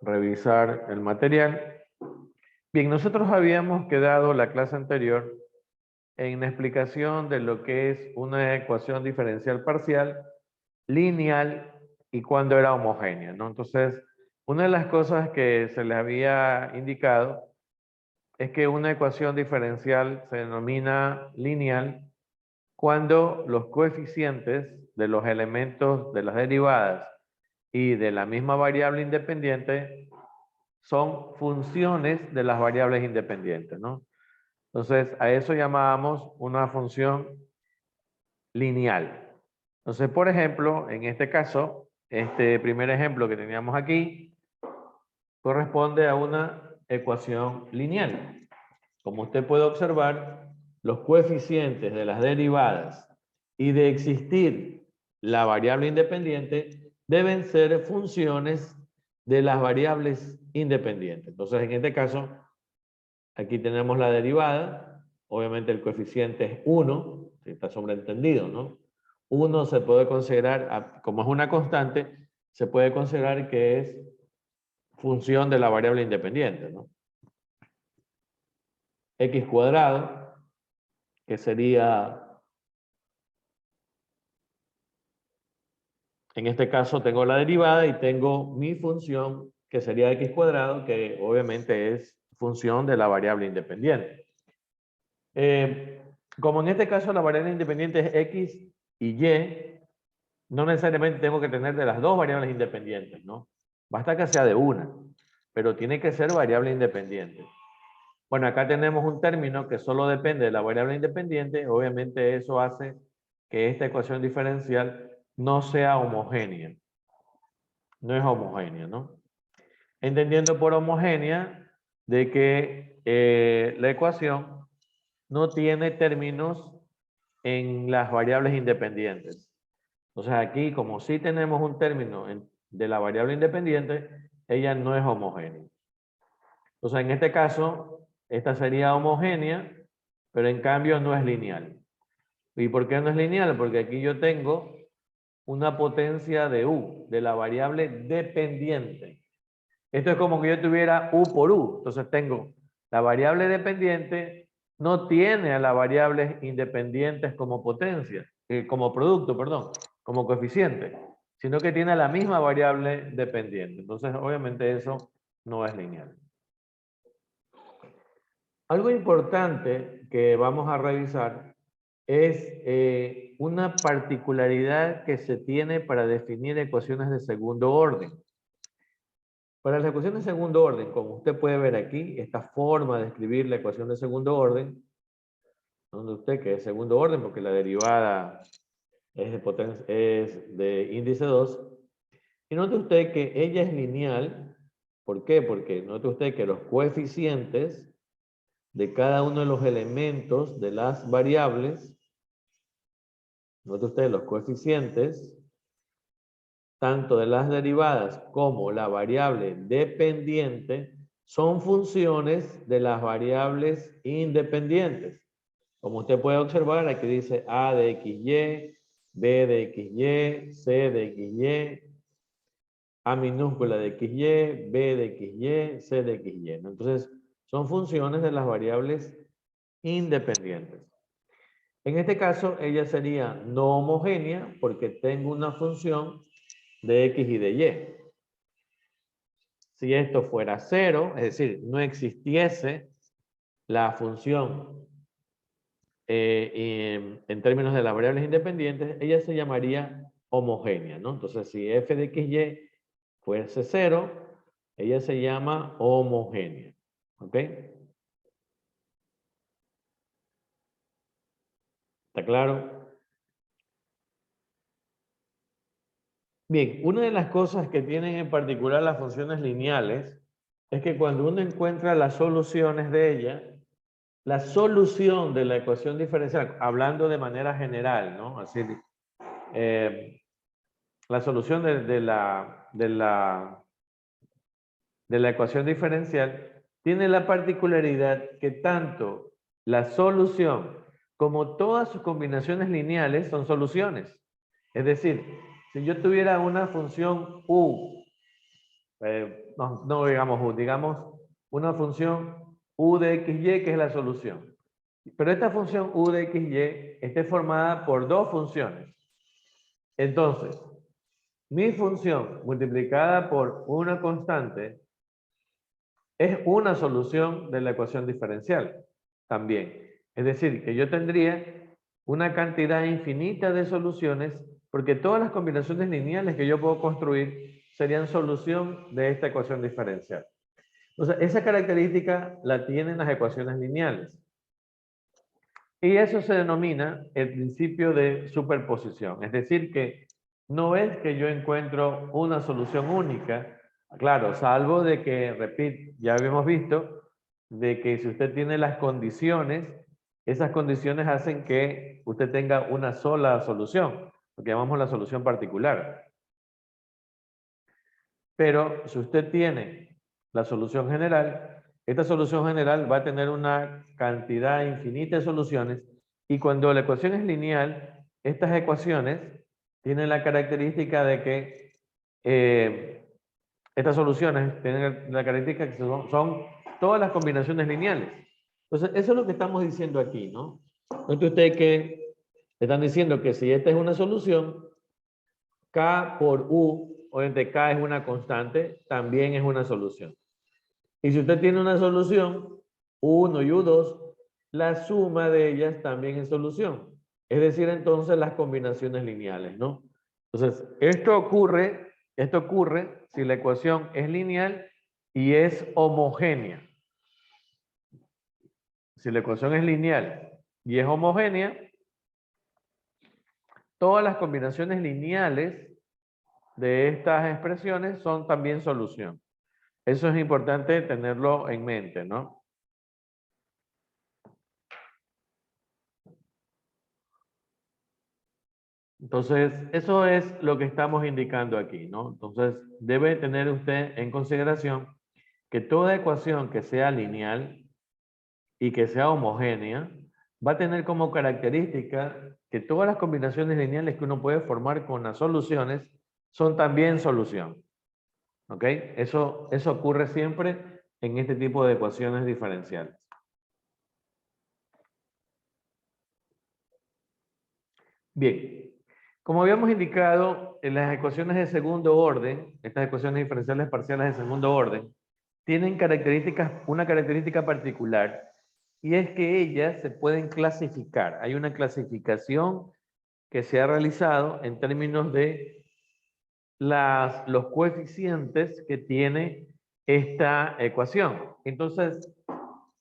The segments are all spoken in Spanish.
revisar el material. Bien, nosotros habíamos quedado la clase anterior en la explicación de lo que es una ecuación diferencial parcial, lineal y cuando era homogénea, ¿no? Entonces, una de las cosas que se les había indicado es que una ecuación diferencial se denomina lineal cuando los coeficientes de los elementos de las derivadas y de la misma variable independiente son funciones de las variables independientes, ¿no? Entonces, a eso llamábamos una función lineal. Entonces, por ejemplo, en este caso, este primer ejemplo que teníamos aquí corresponde a una ecuación lineal. Como usted puede observar, los coeficientes de las derivadas y de existir la variable independiente deben ser funciones de las variables independientes. Entonces, en este caso, aquí tenemos la derivada. Obviamente el coeficiente es 1, está sobreentendido, ¿no? 1 se puede considerar, como es una constante, se puede considerar que es función de la variable independiente, ¿no? X cuadrado, que sería, en este caso tengo la derivada y tengo mi función, que sería X cuadrado, que obviamente es función de la variable independiente. Como en este caso la variable independiente es X y Y, no necesariamente tengo que tener de las dos variables independientes, ¿no? Basta que sea de una, pero tiene que ser variable independiente. Bueno, acá tenemos un término que solo depende de la variable independiente. Obviamente eso hace que esta ecuación diferencial no sea homogénea. No es homogénea, ¿no? Entendiendo por homogénea de que la ecuación no tiene términos en las variables independientes. Entonces aquí, como sí tenemos un término de la variable independiente, ella no es homogénea. Entonces en este caso, esta sería homogénea, pero en cambio no es lineal. ¿Y por qué no es lineal? Porque aquí yo tengo una potencia de U, de la variable dependiente. Esto es como que yo tuviera U por U. Entonces tengo la variable dependiente, no tiene a las variables independientes como potencia, como producto, perdón, como coeficiente, sino que tiene a la misma variable dependiente. Entonces, obviamente eso no es lineal. Algo importante que vamos a revisar es una particularidad que se tiene para definir ecuaciones de segundo orden. Para las ecuaciones de segundo orden, como usted puede ver aquí, esta forma de escribir la ecuación de segundo orden, donde usted que es segundo orden porque la derivada es de índice 2, y note usted que ella es lineal. ¿Por qué? Porque note usted que los coeficientes de cada uno de los elementos de las variables, note usted los coeficientes, tanto de las derivadas como la variable dependiente, son funciones de las variables independientes. Como usted puede observar, aquí dice A de XY, B de XY, C de XY, A minúscula de XY, B de XY, C de XY. Entonces, son funciones de las variables independientes. En este caso, ella sería no homogénea porque tengo una función de X y de Y. Si esto fuera 0, es decir, no existiese la función en términos de las variables independientes, ella se llamaría homogénea, ¿no? Entonces, si f de xy fuese 0, ella se llama homogénea. ¿Ok? ¿Está claro? Bien, una de las cosas que tienen en particular las funciones lineales es que cuando uno encuentra las soluciones de ellas, la solución de la ecuación diferencial, hablando de manera general, ¿no? Así, la solución de la ecuación diferencial tiene la particularidad que tanto la solución como todas sus combinaciones lineales son soluciones. Es decir, si yo tuviera una función u no digamos u, digamos una función u de xy que es la solución. Pero esta función u de xy está formada por dos funciones. Entonces, mi función multiplicada por una constante es una solución de la ecuación diferencial también. Es decir, que yo tendría una cantidad infinita de soluciones porque todas las combinaciones lineales que yo puedo construir serían solución de esta ecuación diferencial. O sea, esa característica la tienen las ecuaciones lineales. Y eso se denomina el principio de superposición. Es decir, que no es que yo encuentro una solución única, claro, salvo de que, repito, ya habíamos visto, de que si usted tiene las condiciones, esas condiciones hacen que usted tenga una sola solución, lo que llamamos la solución particular. Pero si usted tiene la solución general, esta solución general va a tener una cantidad infinita de soluciones y cuando la ecuación es lineal, estas ecuaciones tienen la característica de que estas soluciones tienen la característica que son todas las combinaciones lineales. Entonces, eso es lo que estamos diciendo aquí, ¿no? Entonces, ustedes que están diciendo que si esta es una solución, K por U, obviamente K es una constante, también es una solución. Y si usted tiene una solución, U1 y U2, la suma de ellas también es solución. Es decir, entonces las combinaciones lineales, ¿no? Entonces, esto ocurre si la ecuación es lineal y es homogénea. Si la ecuación es lineal y es homogénea, todas las combinaciones lineales de estas expresiones son también solución. Eso es importante tenerlo en mente, ¿no? Entonces, eso es lo que estamos indicando aquí, ¿no? Entonces, debe tener usted en consideración que toda ecuación que sea lineal y que sea homogénea va a tener como característica que todas las combinaciones lineales que uno puede formar con las soluciones son también solución. ¿Ok? Eso ocurre siempre en este tipo de ecuaciones diferenciales. Bien, como habíamos indicado, en las ecuaciones de segundo orden, estas ecuaciones diferenciales parciales de segundo orden, tienen una característica particular, y es que ellas se pueden clasificar. Hay una clasificación que se ha realizado en términos de los coeficientes que tiene esta ecuación. Entonces,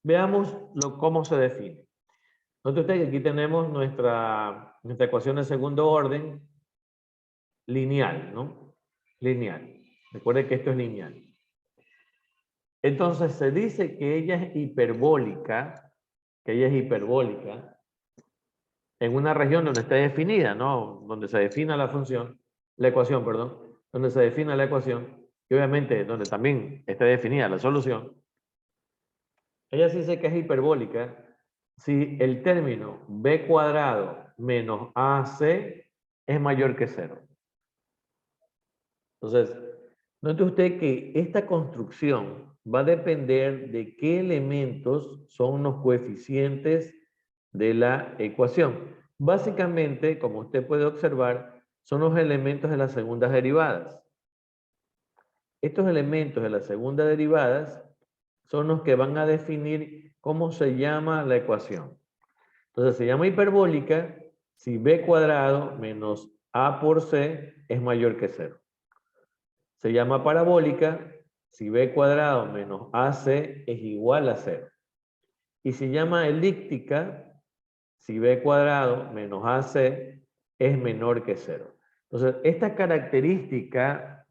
veamos cómo se define. Note usted que aquí tenemos nuestra ecuación de segundo orden lineal, ¿no? Lineal. Recuerde que esto es lineal. Entonces se dice que ella es hiperbólica, en una región donde está definida, ¿no? Donde se defina la ecuación, perdón, donde se defina la ecuación, y obviamente donde también está definida la solución. Ella se dice que es hiperbólica si el término b cuadrado menos ac es mayor que 0. Entonces, note usted que esta construcción va a depender de qué elementos son los coeficientes de la ecuación. Básicamente, como usted puede observar, son los elementos de las segundas derivadas. Estos elementos de las segundas derivadas son los que van a definir cómo se llama la ecuación. Entonces, se llama hiperbólica si b cuadrado menos a por c es mayor que 0. Se llama parabólica si b cuadrado menos ac es igual a 0. Y se llama elíptica si b cuadrado menos ac es menor que 0. Entonces, esta característica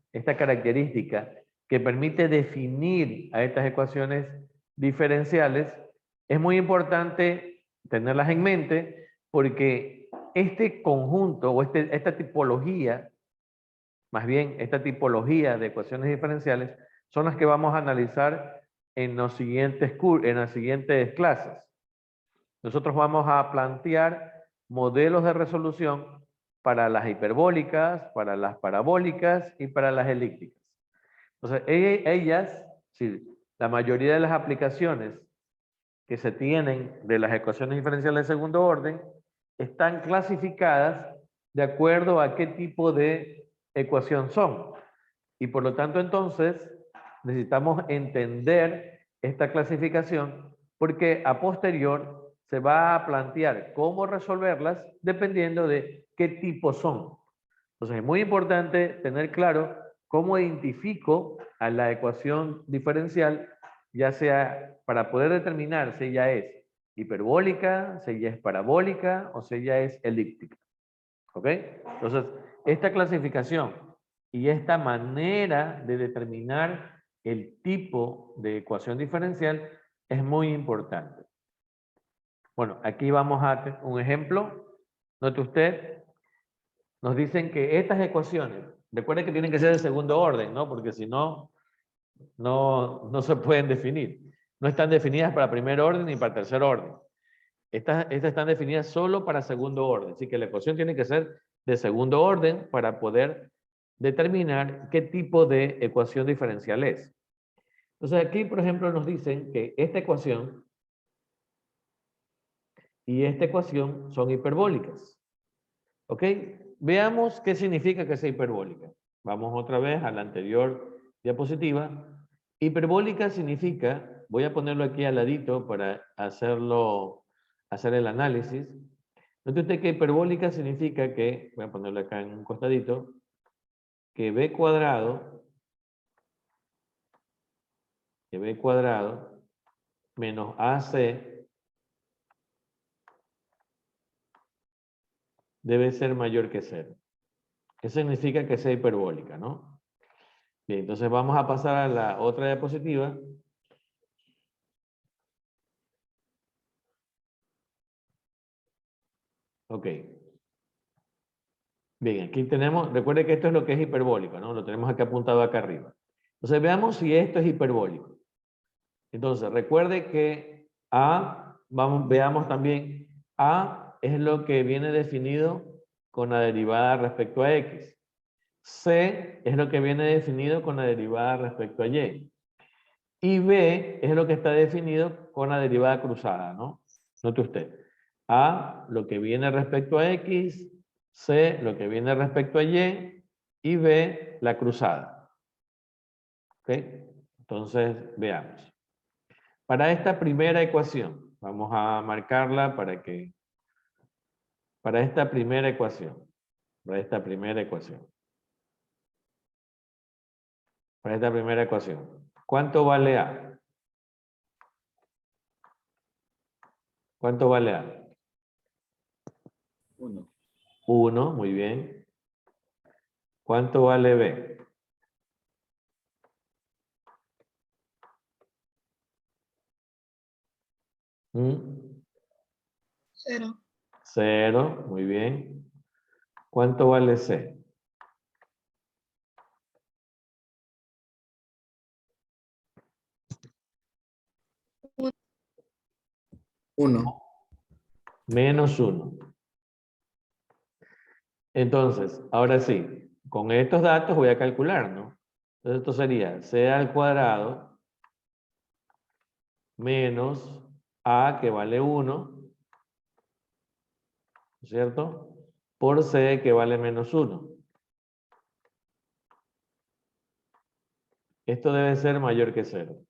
que permite definir a estas ecuaciones diferenciales es muy importante tenerlas en mente porque este conjunto o esta tipología, más bien esta tipología de ecuaciones diferenciales, son las que vamos a analizar en las siguientes clases. Nosotros vamos a plantear modelos de resolución para las hiperbólicas, para las parabólicas y para las elípticas. Entonces, ellas, sí, la mayoría de las aplicaciones que se tienen de las ecuaciones diferenciales de segundo orden están clasificadas de acuerdo a qué tipo de ecuación son. Y por lo tanto, entonces, necesitamos entender esta clasificación porque a posterior se va a plantear cómo resolverlas dependiendo de qué tipo son. Entonces, es muy importante tener claro cómo identifico a la ecuación diferencial, ya sea para poder determinar si ella es hiperbólica, si ella es parabólica o si ella es elíptica. ¿Ok? Entonces, esta clasificación y esta manera de determinar el tipo de ecuación diferencial es muy importante. Bueno, aquí vamos a un ejemplo. Note usted, nos dicen que estas ecuaciones, recuerden que tienen que ser de segundo orden, ¿no? Porque si no, no se pueden definir. No están definidas para primer orden ni para tercer orden. Estas están definidas solo para segundo orden. Así que la ecuación tiene que ser de segundo orden para poder determinar qué tipo de ecuación diferencial es. Entonces aquí, por ejemplo, nos dicen que esta ecuación y esta ecuación son hiperbólicas. ¿Ok? Veamos qué significa que sea hiperbólica. Vamos otra vez a la anterior diapositiva. Hiperbólica significa, voy a ponerlo aquí al ladito para hacer el análisis. Note usted que hiperbólica significa que, voy a ponerlo acá en un costadito, que b cuadrado menos ac debe ser mayor que 0. Eso significa que sea hiperbólica, ¿no? Bien, entonces vamos a pasar a la otra diapositiva. Ok. Bien, aquí tenemos, recuerde que esto es lo que es hiperbólico, ¿no? Lo tenemos aquí apuntado acá arriba. Entonces veamos si esto es hiperbólico. Entonces, recuerde que veamos también, A es lo que viene definido con la derivada respecto a X. C es lo que viene definido con la derivada respecto a Y. Y B es lo que está definido con la derivada cruzada, ¿no? Note usted. A, lo que viene respecto a X, C, lo que viene respecto a y B, la cruzada. ¿Ok? Entonces, veamos. Para esta primera ecuación, vamos a marcarla para esta primera ecuación, para esta primera ecuación, ¿cuánto vale A? ¿Cuánto vale A? 1. 1, muy bien. ¿Cuánto vale B? 0. 0, muy bien. ¿Cuánto vale C? 1. Menos 1. Entonces, ahora sí, con estos datos voy a calcular, ¿no? Entonces esto sería C al cuadrado menos A, que vale 1, ¿cierto? Por C, que vale menos 1. Esto debe ser mayor que 0.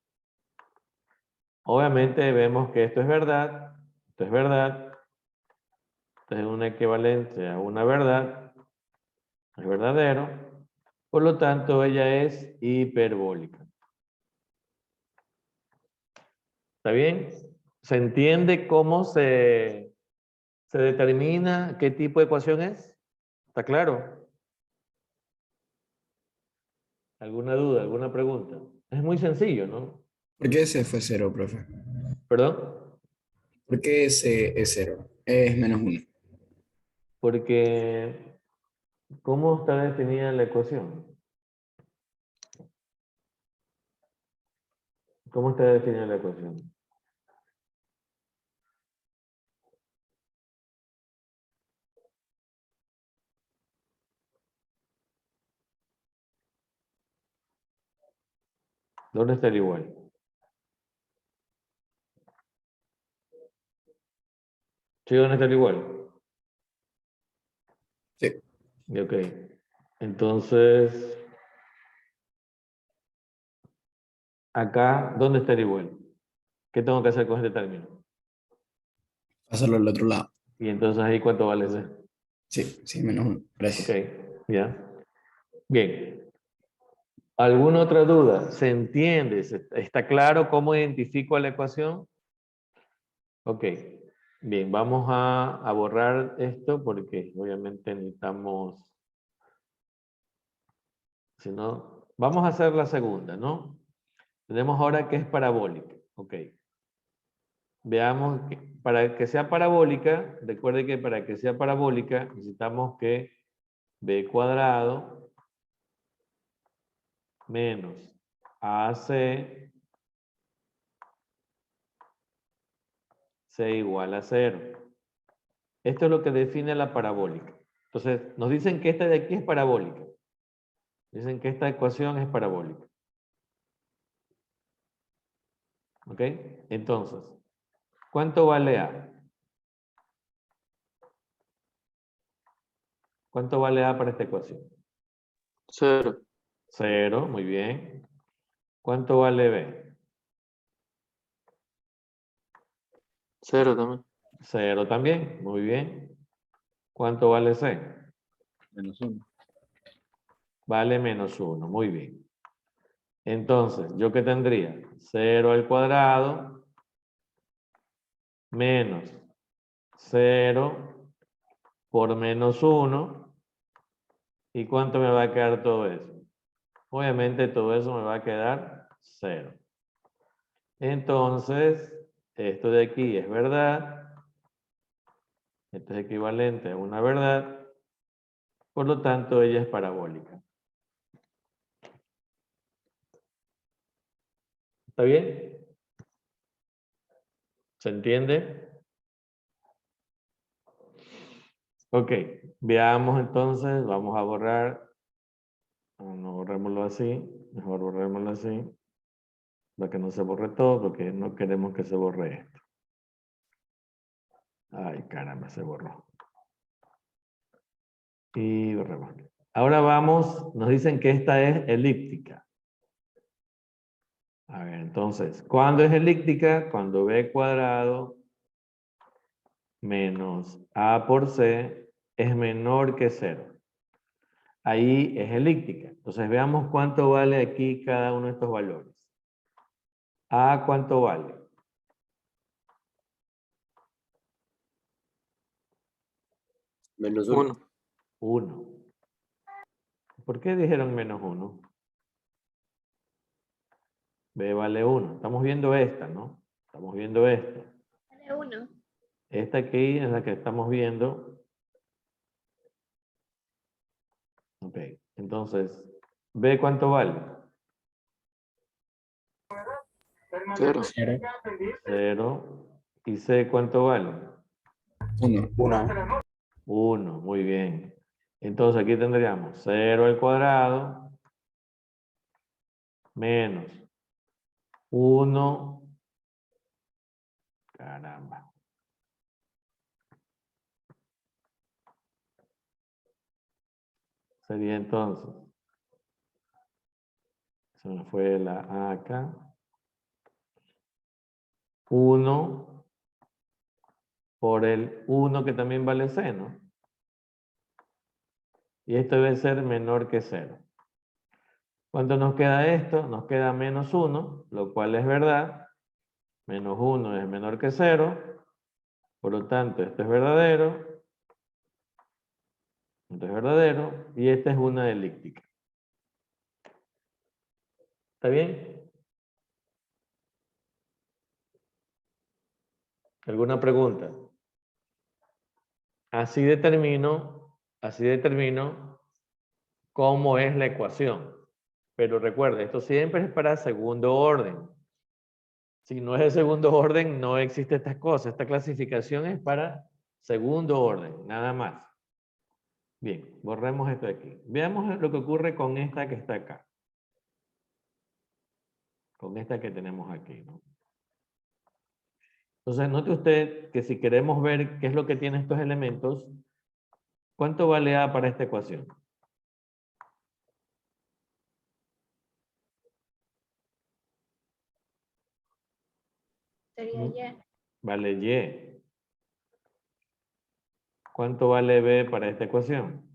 Obviamente vemos que esto es verdad, esto es verdad, esto es una equivalencia a una verdad, es verdadero, por lo tanto ella es hiperbólica. ¿Está bien? ¿Se entiende cómo se determina qué tipo de ecuación es? ¿Está claro? ¿Alguna duda, alguna pregunta? Es muy sencillo, ¿no? ¿Por qué ese fue 0, profe? ¿Perdón? ¿Por qué ese es 0? Es menos 1. Porque, ¿cómo está definida la ecuación? ¿Cómo está definida la ecuación? ¿Dónde está el igual? ¿Sí, dónde está el igual? Sí. Ok. Entonces, acá, ¿dónde está el igual? ¿Qué tengo que hacer con este término? Hacerlo al otro lado. Y entonces ahí, ¿cuánto vale ese? Sí, sí, menos 1. Ok, Gracias. ya. Bien. ¿Alguna otra duda? ¿Se entiende? ¿Está claro cómo identifico la ecuación? Ok. Bien, vamos a borrar esto porque obviamente necesitamos, si no, vamos a hacer la segunda, ¿no? Tenemos ahora que es parabólica. Ok. Veamos, que para que sea parabólica, recuerde que para que sea parabólica necesitamos que b cuadrado menos AC sea igual a 0. Esto es lo que define la parabólica. Entonces, nos dicen que esta de aquí es parabólica. Dicen que esta ecuación es parabólica. ¿Ok? Entonces, ¿cuánto vale A? ¿Cuánto vale A para esta ecuación? 0. 0, muy bien. ¿Cuánto vale B? 0 también. 0 también, muy bien. ¿Cuánto vale C? Menos 1. Vale menos 1, muy bien. Entonces, ¿yo qué tendría? 0 al cuadrado menos 0 por menos 1. ¿Y cuánto me va a quedar todo eso? Obviamente todo eso me va a quedar 0. Entonces, esto de aquí es verdad. Esto es equivalente a una verdad. Por lo tanto, ella es parabólica. ¿Está bien? ¿Se entiende? Ok, veamos entonces, vamos a borrar. No borrémoslo así, mejor borrémoslo así, para que no se borre todo, porque no queremos que se borre esto. Ay, caramba, se borró. Y borremos. Ahora vamos, nos dicen que esta es elíptica. A ver, entonces, ¿cuándo es elíptica? Cuando b cuadrado menos a por c es menor que 0. Ahí es elíptica. Entonces, veamos cuánto vale aquí cada uno de estos valores. A, ¿cuánto vale? Menos 1. 1. 1. ¿Por qué dijeron menos 1? B vale 1. Estamos viendo esta, ¿no? Estamos viendo esta. Vale 1. Esta aquí es la que estamos viendo. Ok. Entonces, B ¿cuánto vale? 0. 0, 0. ¿Y C cuánto vale? 1. 1. 1. Muy bien. Entonces aquí tendríamos 0 al cuadrado menos 1. Caramba. Sería entonces, se me fue la A acá, 1 por el 1 que también vale C, ¿no? Y esto debe ser menor que 0. ¿Cuánto nos queda esto? Nos queda menos 1, lo cual es verdad. Menos 1 es menor que 0. Por lo tanto, esto es verdadero. Esto es verdadero. Y esta es una elíptica. ¿Está bien? ¿Alguna pregunta? Así determino cómo es la ecuación. Pero recuerde, esto siempre es para segundo orden. Si no es de segundo orden, no existe estas cosas. Esta clasificación es para segundo orden, nada más. Bien, borremos esto de aquí. Veamos lo que ocurre con esta que está acá. con esta que tenemos aquí, ¿no? Entonces, note usted que si queremos ver qué es lo que tienen estos elementos, ¿cuánto vale A para esta ecuación? Sería Y. Vale Y. ¿Cuánto vale B para esta ecuación?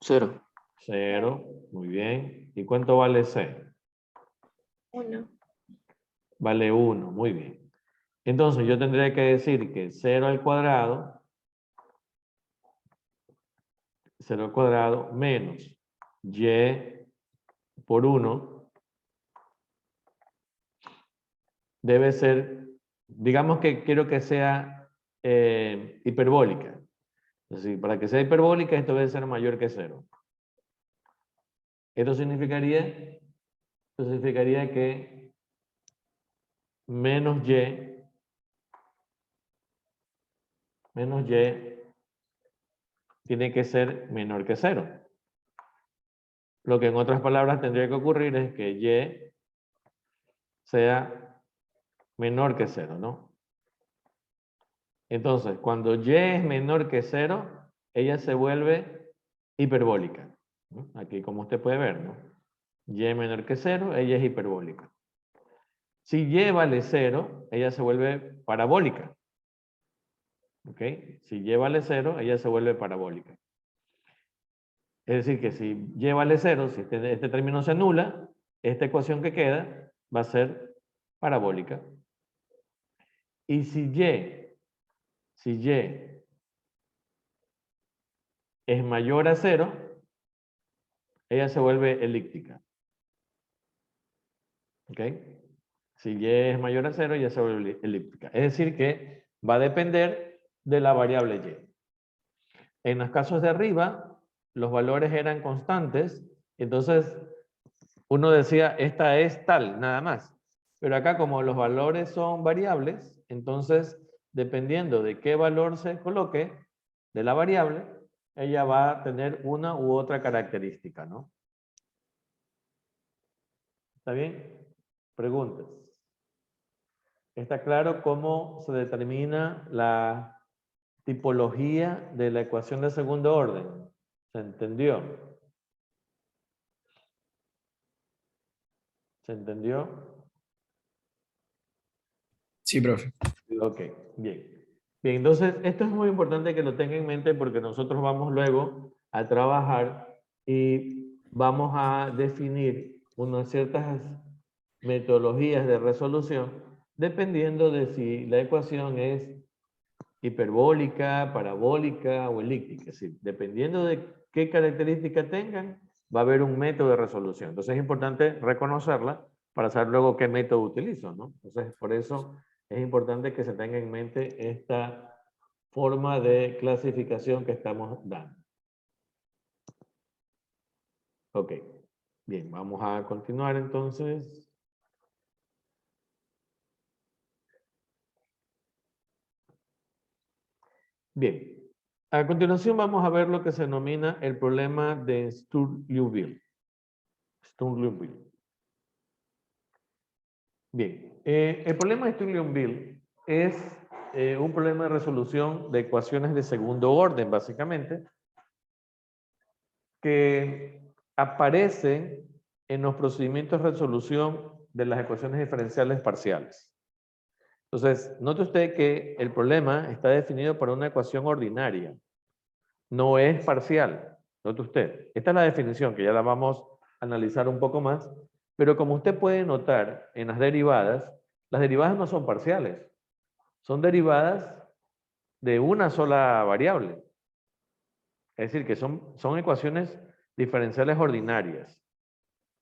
0. 0. Muy bien. ¿Y cuánto vale C? 1. Vale 1. Muy bien. Entonces, yo tendría que decir que 0 al cuadrado menos Y por 1 debe ser, digamos que quiero que sea hiperbólica. Entonces, para que sea hiperbólica, esto debe ser mayor que 0. Esto significaría que menos Y tiene que ser menor que 0. Lo que en otras palabras tendría que ocurrir es que Y sea menor que 0, ¿no? Entonces, cuando Y es menor que 0, ella se vuelve hiperbólica, ¿no? Aquí, como usted puede ver, ¿no? Y menor que 0, ella es hiperbólica. Si Y vale 0, ella se vuelve parabólica. ¿Ok? Si Y vale 0, ella se vuelve parabólica. Es decir, que si Y vale 0, si este término se anula, esta ecuación que queda va a ser parabólica. Y si Y es mayor a 0, ella se vuelve elíptica. ¿Ok? Si Y es mayor a 0, ella se vuelve elíptica. Es decir, que va a depender de la variable Y. En los casos de arriba, los valores eran constantes, entonces uno decía, esta es tal, nada más. Pero acá, como los valores son variables, entonces, dependiendo de qué valor se coloque de la variable, ella va a tener una u otra característica, ¿no? ¿Está bien? Preguntas. ¿Está claro cómo se determina la tipología de la ecuación de segundo orden? ¿Se entendió? ¿Se entendió? Sí, profe. Ok, bien. Bien, entonces esto es muy importante que lo tenga en mente porque nosotros vamos luego a trabajar y vamos a definir unas ciertas metodologías de resolución dependiendo de si la ecuación es hiperbólica, parabólica o elíptica. Es decir, dependiendo de qué características tengan, va a haber un método de resolución. Entonces es importante reconocerla para saber luego qué método utilizo, ¿no? Entonces, por eso es importante que se tenga en mente esta forma de clasificación que estamos dando. Ok, bien, vamos a continuar entonces. Bien, a continuación vamos a ver lo que se denomina el problema de Sturm-Liouville. Sturm-Liouville. Bien, el problema de Sturm-Liouville es un problema de resolución de ecuaciones de segundo orden, básicamente, que aparecen en los procedimientos de resolución de las ecuaciones diferenciales parciales. Entonces, note usted que el problema está definido por una ecuación ordinaria, no es parcial. Note usted, esta es la definición que ya la vamos a analizar un poco más, pero como usted puede notar en las derivadas no son parciales, son derivadas de una sola variable. Es decir, que son ecuaciones diferenciales ordinarias.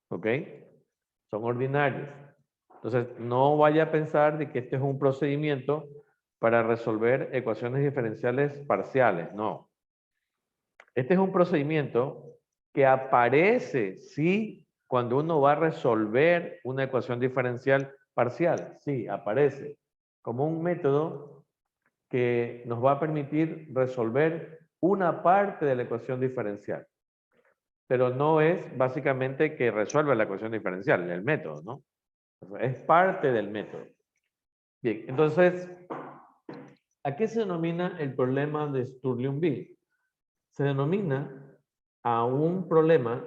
¿Ok? Son ordinarias. Entonces, no vaya a pensar de que este es un procedimiento para resolver ecuaciones diferenciales parciales. No. Este es un procedimiento que aparece, sí, cuando uno va a resolver una ecuación diferencial parcial. Sí, aparece como un método que nos va a permitir resolver una parte de la ecuación diferencial. pero no es básicamente que resuelva la ecuación diferencial, el método, ¿no? Es parte del método. Bien, entonces, ¿a qué se denomina el problema de Sturgeon-Weave? Se denomina a un problema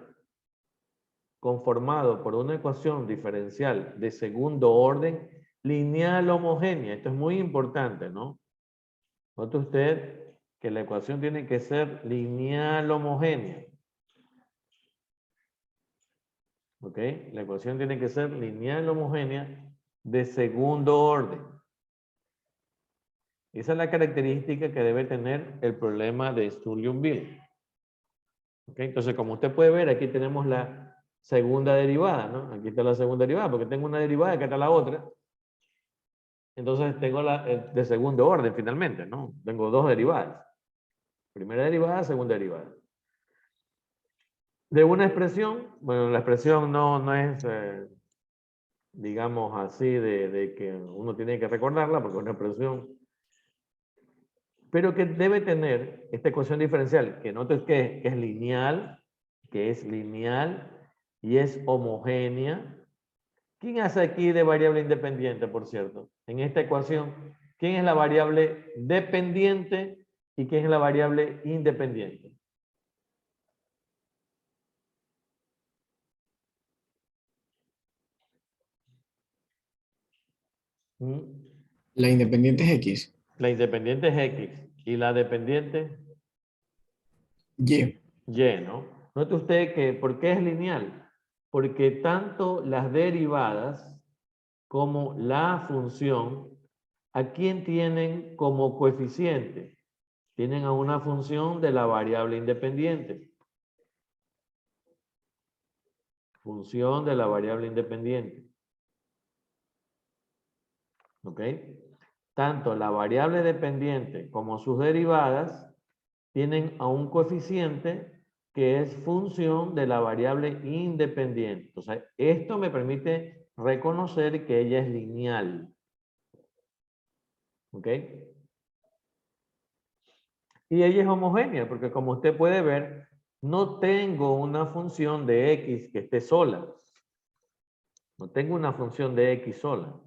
conformado por una ecuación diferencial de segundo orden lineal homogénea. Esto es muy importante, ¿no? Note usted que la ecuación tiene que ser lineal homogénea. ¿Ok? La ecuación tiene que ser lineal homogénea de segundo orden. Esa es la característica que debe tener el problema de Sturgeon-Weave. ¿Ok? Entonces, como usted puede ver, aquí tenemos la segunda derivada, ¿no? Aquí está la segunda derivada, porque tengo una derivada, acá está la otra. Entonces, tengo la de segundo orden, finalmente, ¿no? Tengo dos derivadas. Primera derivada, segunda derivada. De una expresión, bueno, la expresión no es, digamos así, de que uno tiene que recordarla, porque es una expresión, pero que debe tener esta ecuación diferencial, que notes que es lineal, y es homogénea. ¿Quién hace aquí de variable independiente, por cierto? En esta ecuación, ¿quién es la variable dependiente y quién es la variable independiente? ¿Mm? La independiente es X. La independiente es X y la dependiente Y. Y, ¿no? Note usted que, ¿por qué es lineal? Porque tanto las derivadas como la función, ¿a quién tienen como coeficiente? Tienen a una función de la variable independiente. Función de la variable independiente. ¿Ok? Tanto la variable dependiente como sus derivadas tienen a un coeficiente que es función de la variable independiente. Entonces, esto me permite reconocer que ella es lineal. ¿Ok? Y ella es homogénea, porque como usted puede ver, no tengo una función de x que esté sola. No tengo una función de x sola.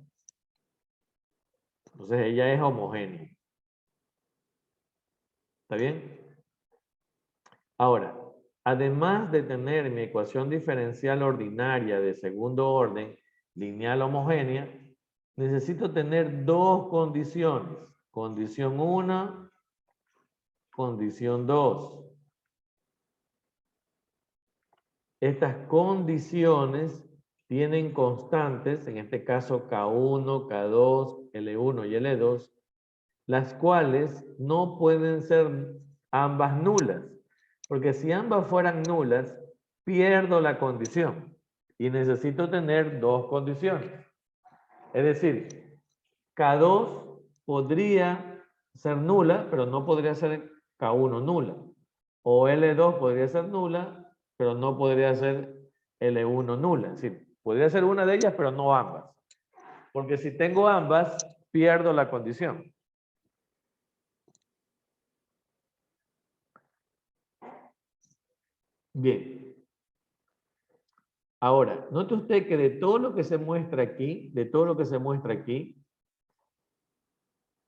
Entonces, ella es homogénea. ¿Está bien? Ahora, además de tener mi ecuación diferencial ordinaria de segundo orden, lineal homogénea, necesito tener dos condiciones. Condición 1, condición 2. Estas condiciones tienen constantes, en este caso K1, K2, L1 y L2, las cuales no pueden ser ambas nulas. Porque si ambas fueran nulas, pierdo la condición. Y necesito tener dos condiciones. Es decir, K2 podría ser nula, pero no podría ser K1 nula. O L2 podría ser nula, pero no podría ser L1 nula. Es decir, podría ser una de ellas, pero no ambas. Porque si tengo ambas, pierdo la condición. Bien. Ahora, note usted que de todo lo que se muestra aquí,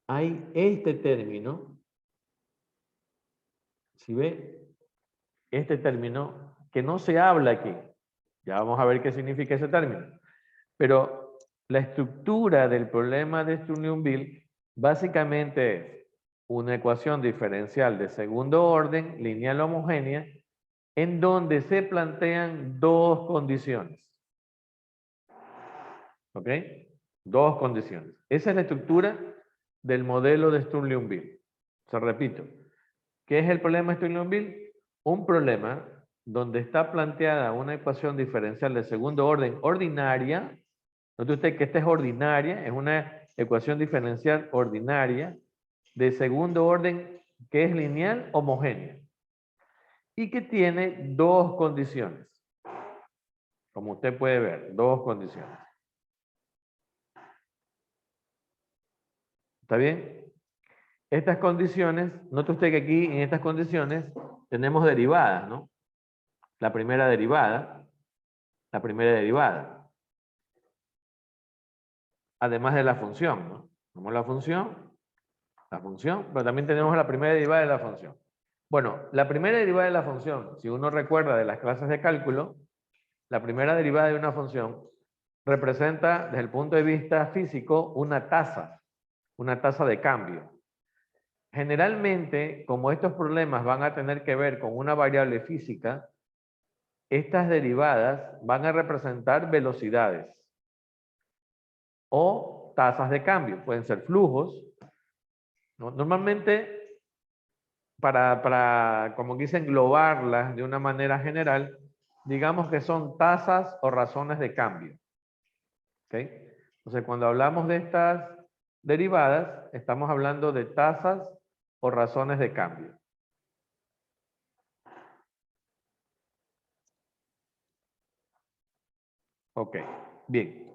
hay este término, si ve, este término que no se habla aquí. Ya vamos a ver qué significa ese término. Pero la estructura del problema de Sturgeon-Weave básicamente es una ecuación diferencial de segundo orden, lineal homogénea, en donde se plantean dos condiciones. ¿Ok? Dos condiciones. Esa es la estructura del modelo de Sturgeon-Weave. Se repito. ¿Qué es el problema de Sturgeon-Weave? Un problema donde está planteada una ecuación diferencial de segundo orden ordinaria. Note usted que esta es ordinaria, es una ecuación diferencial ordinaria de segundo orden que es lineal homogénea y que tiene dos condiciones. Como usted puede ver, dos condiciones. ¿Está bien? Estas condiciones, note usted que aquí en estas condiciones tenemos derivadas, ¿no? la primera derivada, además de la función, ¿no? Tenemos la función, pero también tenemos la primera derivada de la función. Bueno, la primera derivada de la función, si uno recuerda de las clases de cálculo, la primera derivada de una función representa, desde el punto de vista físico, una tasa de cambio. Generalmente, como estos problemas van a tener que ver con una variable física, estas derivadas van a representar velocidades o tasas de cambio. Pueden ser flujos, ¿no? Normalmente, para, como quise englobarlas de una manera general, digamos que son tasas o razones de cambio. ¿Okay? Entonces, cuando hablamos de estas derivadas, estamos hablando de tasas o razones de cambio. Ok, bien.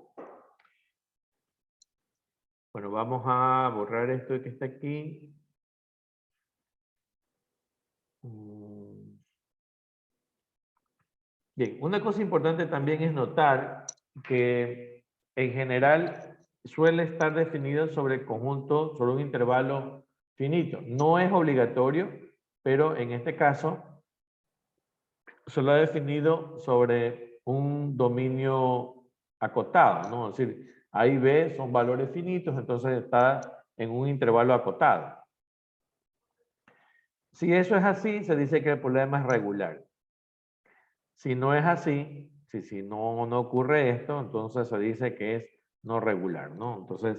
Bueno, vamos a borrar esto que está aquí. Bien, una cosa importante también es notar que en general suele estar definido sobre el conjunto, sobre un intervalo finito. No es obligatorio, pero en este caso se lo ha definido sobre un dominio acotado, ¿no? Es decir, A y B son valores finitos, entonces está en un intervalo acotado. Si eso es así, se dice que el problema es regular. Si no es así, si no ocurre esto, entonces se dice que es no regular, ¿no? Entonces,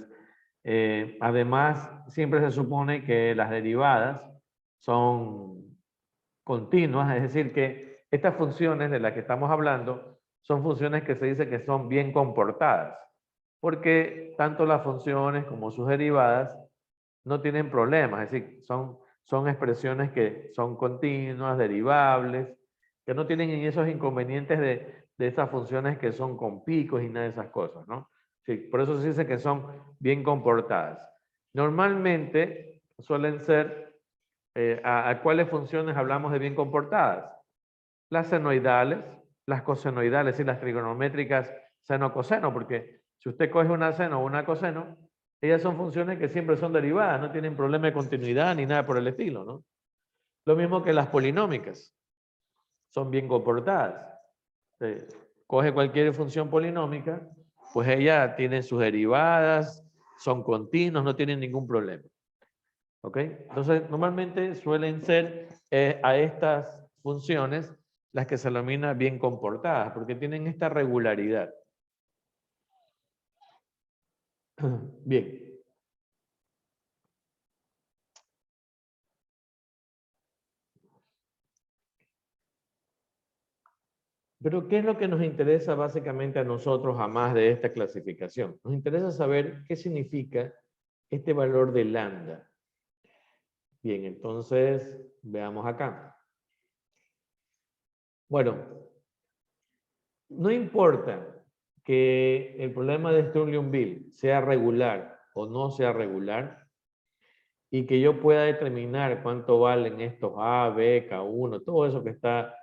además, siempre se supone que las derivadas son continuas, es decir, que estas funciones de las que estamos hablando son funciones que se dice que son bien comportadas, porque tanto las funciones como sus derivadas no tienen problemas, es decir, son expresiones que son continuas, derivables, que no tienen esos inconvenientes de esas funciones que son con picos y nada de esas cosas, ¿no? Sí, por eso se dice que son bien comportadas. Normalmente suelen ser, ¿a cuáles funciones hablamos de bien comportadas? Las senoidales, las cosenoidales y las trigonométricas seno-coseno, porque si usted coge una seno o una coseno, ellas son funciones que siempre son derivadas, no tienen problema de continuidad ni nada por el estilo, ¿no? Lo mismo que las polinómicas, son bien comportadas. Coge cualquier función polinómica, pues ella tiene sus derivadas, son continuos, no tienen ningún problema. ¿Ok? Entonces, normalmente suelen ser a estas funciones las que se denominan bien comportadas, porque tienen esta regularidad. Bien. Pero, ¿qué es lo que nos interesa básicamente a nosotros a más de esta clasificación? Nos interesa saber qué significa este valor de lambda. Bien, entonces, veamos acá. Bueno, no importa que el problema de Sturgeon-Will sea regular o no sea regular, y que yo pueda determinar cuánto valen estos A, B, K1, todo eso que está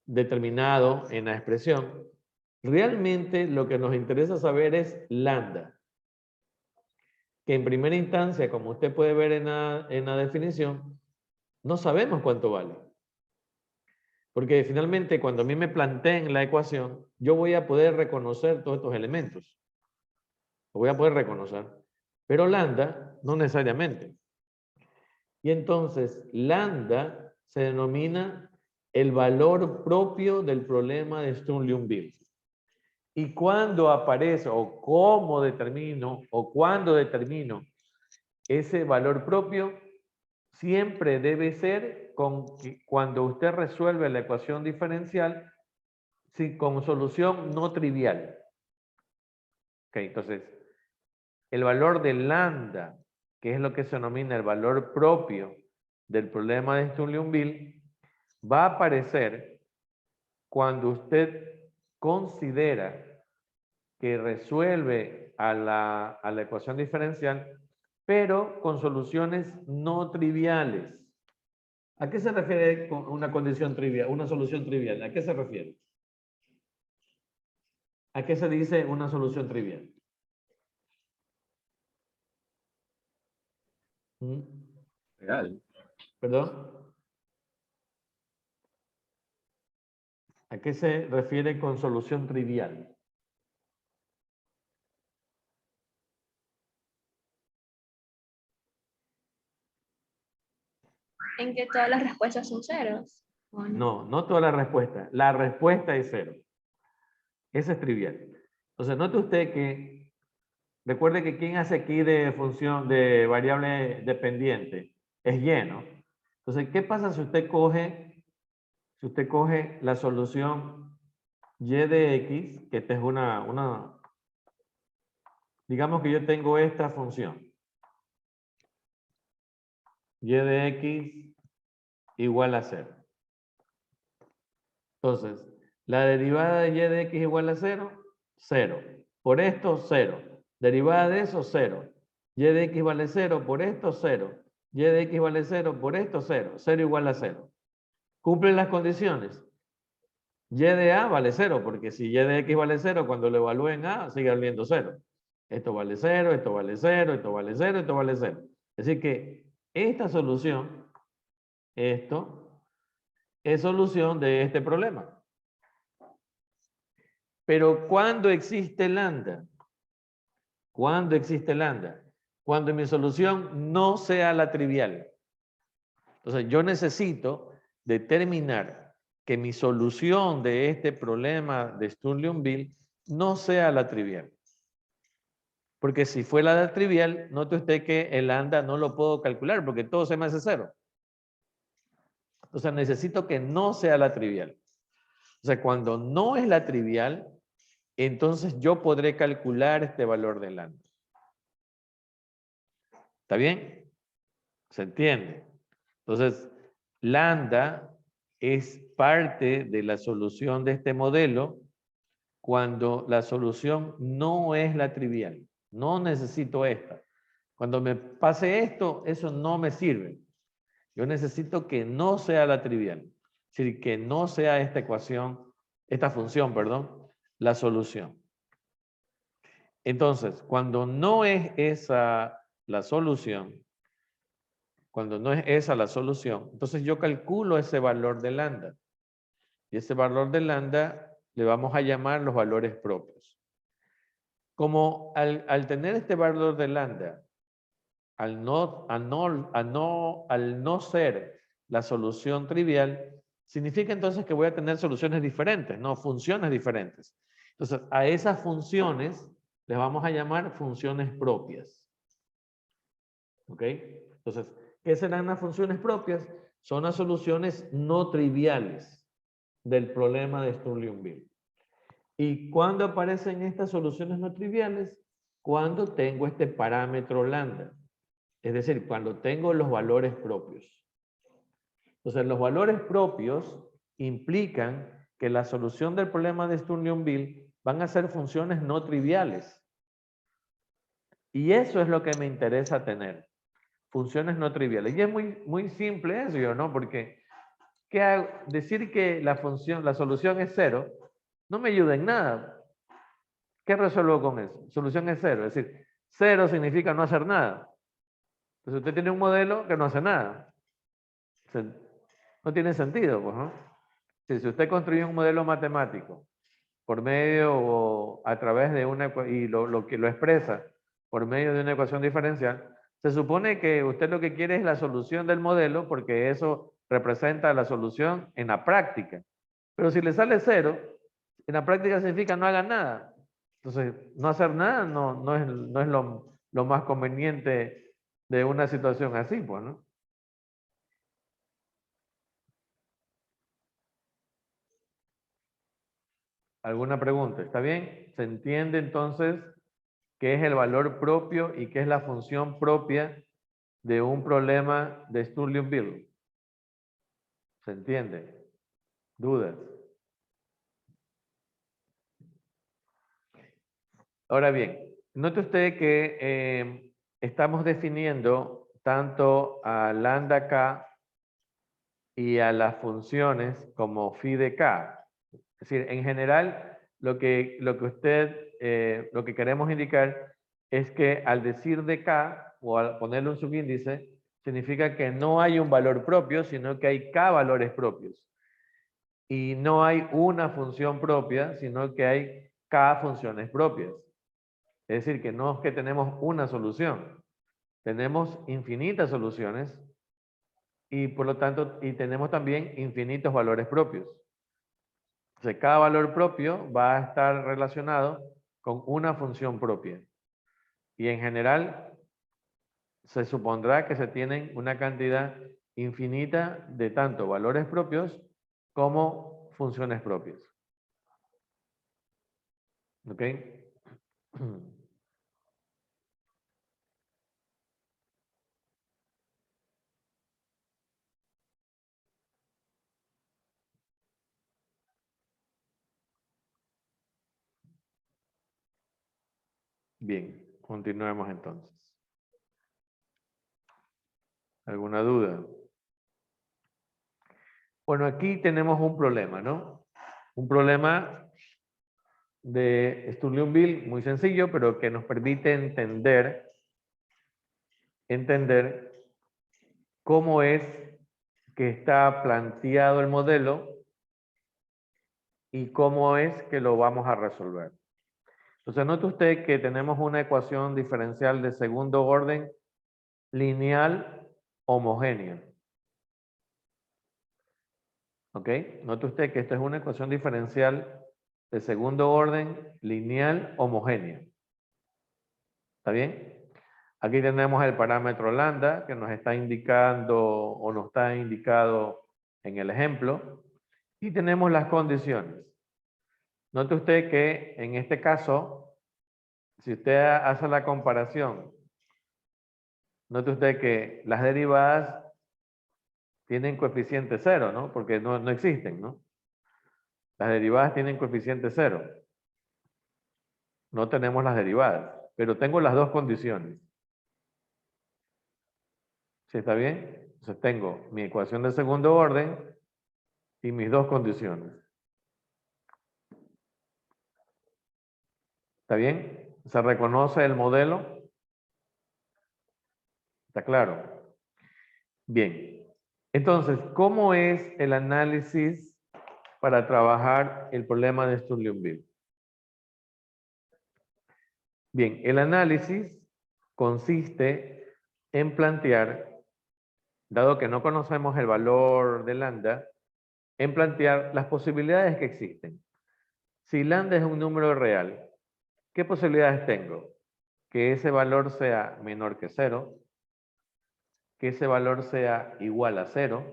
determinado en la expresión, realmente lo que nos interesa saber es lambda, que en primera instancia, como usted puede ver en la definición, no sabemos cuánto vale. Porque finalmente cuando a mí me planteen la ecuación, yo voy a poder reconocer todos estos elementos. Lo voy a poder reconocer. Pero lambda no necesariamente. Y entonces lambda se denomina el valor propio del problema de Sturgeon-Will. Y cuando aparece, o cómo determino, o cuándo determino ese valor propio, siempre debe ser cuando usted resuelve la ecuación diferencial con solución no trivial. Ok, entonces, el valor de lambda, que es lo que se denomina el valor propio del problema de Sturgeon-Will, va a aparecer cuando usted considera que resuelve a la ecuación diferencial, pero con soluciones no triviales. ¿A qué se refiere con una condición trivial, una solución trivial? ¿A qué se refiere? ¿A qué se dice una solución trivial? ¿Mm? Real. ¿Perdón? ¿A qué se refiere con solución trivial? En que todas las respuestas son ceros. ¿O no? No, no toda la respuesta. La respuesta es cero. Eso es trivial. Entonces, note usted que, recuerde que ¿quién hace aquí de función de variable dependiente? Es y, ¿no? Entonces, ¿qué pasa si usted coge la solución y de x, que esta es digamos que yo tengo esta función. Y de x igual a 0. Entonces, la derivada de y de x igual a 0, 0. Por esto, 0. Derivada de eso, 0. Y de x vale 0, por esto, 0. Y de x vale 0, por esto, 0. 0 igual a 0. Cumplen las condiciones. Y de a vale 0, porque si y de x vale 0, cuando lo evalúen a, sigue valiendo 0. Esto vale 0, esto vale 0, esto vale 0, esto vale 0. Es decir que esta solución, esto, es solución de este problema. Pero ¿cuándo existe lambda? ¿Cuándo existe lambda? Cuando mi solución no sea la trivial. Entonces, yo necesito determinar que mi solución de este problema de Sturgeon-Will no sea la trivial. Porque si fuera la trivial, note usted que el lambda no lo puedo calcular porque todo se me hace 0. Entonces, necesito que no sea la trivial. O sea, cuando no es la trivial, entonces yo podré calcular este valor de lambda. ¿Está bien? ¿Se entiende? Entonces, lambda es parte de la solución de este modelo cuando la solución no es la trivial. No necesito esta. Cuando me pase esto, eso no me sirve. Yo necesito que no sea la trivial. Es decir, que no sea esta ecuación, esta función, perdón, la solución. Entonces, cuando no es esa la solución, cuando no es esa la solución, entonces yo calculo ese valor de lambda. Y ese valor de lambda le vamos a llamar los valores propios. Como al tener este valor de lambda, al no ser la solución trivial, significa entonces que voy a tener soluciones diferentes, no funciones diferentes. Entonces, a esas funciones les vamos a llamar funciones propias. ¿Ok? Entonces, ¿qué serán las funciones propias? Son las soluciones no triviales del problema de Sturgeon-Will. ¿Y cuándo aparecen estas soluciones no triviales? Cuando tengo este parámetro lambda. Es decir, cuando tengo los valores propios. Entonces, los valores propios implican que la solución del problema de Sturgeon-Will van a ser funciones no triviales. Y eso es lo que me interesa tener. Funciones no triviales. Y es muy simple eso, ¿no? Porque ¿qué hago? Decir que la solución es 0, no me ayuda en nada. ¿Qué resuelvo con eso? Solución es 0. Es decir, 0 significa no hacer nada. Entonces usted tiene un modelo que no hace nada. No tiene sentido, pues, ¿no? Si usted construye un modelo matemático por medio o a través de y lo que lo expresa por medio de una ecuación diferencial, se supone que usted lo que quiere es la solución del modelo porque eso representa la solución en la práctica. Pero si le sale 0, en la práctica significa no haga nada. Entonces, no hacer nada no es lo más conveniente de una situación así, pues, ¿no? ¿Alguna pregunta? ¿Está bien? ¿Se entiende entonces qué es el valor propio y qué es la función propia de un problema de Sturgeon-Will? ¿Se entiende? ¿Dudas? Ahora bien, note usted que estamos definiendo tanto a lambda k y a las funciones como phi de k. Es decir, en general, lo que queremos indicar es que al decir de k o al ponerle un subíndice, significa que no hay un valor propio, sino que hay k valores propios. Y no hay una función propia, sino que hay k funciones propias. Es decir, que no es que tenemos una solución, tenemos infinitas soluciones y por lo tanto, y tenemos también infinitos valores propios. O sea, cada valor propio va a estar relacionado con una función propia. Y en general, se supondrá que se tienen una cantidad infinita de tanto valores propios como funciones propias. ¿Ok? Bien, continuemos entonces. ¿Alguna duda? Bueno, aquí tenemos un problema, ¿no? Un problema de Sturgeon-Liouville muy sencillo, pero que nos permite entender cómo es que está planteado el modelo y cómo es que lo vamos a resolver. Entonces, note usted que tenemos una ecuación diferencial de segundo orden lineal homogénea. ¿Ok? Note usted que esta es una ecuación diferencial de segundo orden lineal homogénea. ¿Está bien? Aquí tenemos el parámetro lambda que nos está indicando o nos está indicado en el ejemplo. Y tenemos las condiciones. Note usted que en este caso, si usted hace la comparación, note usted que las derivadas tienen coeficiente 0, ¿no? Porque no existen, ¿no? Las derivadas tienen coeficiente 0. No tenemos las derivadas, pero tengo las dos condiciones. ¿Sí está bien? Entonces tengo mi ecuación de segundo orden y mis dos condiciones. ¿Está bien? ¿Se reconoce el modelo? ¿Está claro? Bien. Entonces, ¿cómo es el análisis para trabajar el problema de Sturgeon-Liouville? Bien, el análisis consiste en plantear, dado que no conocemos el valor de lambda, en plantear las posibilidades que existen. Si lambda es un número real, ¿qué posibilidades tengo? Que ese valor sea menor que 0, que ese valor sea igual a 0,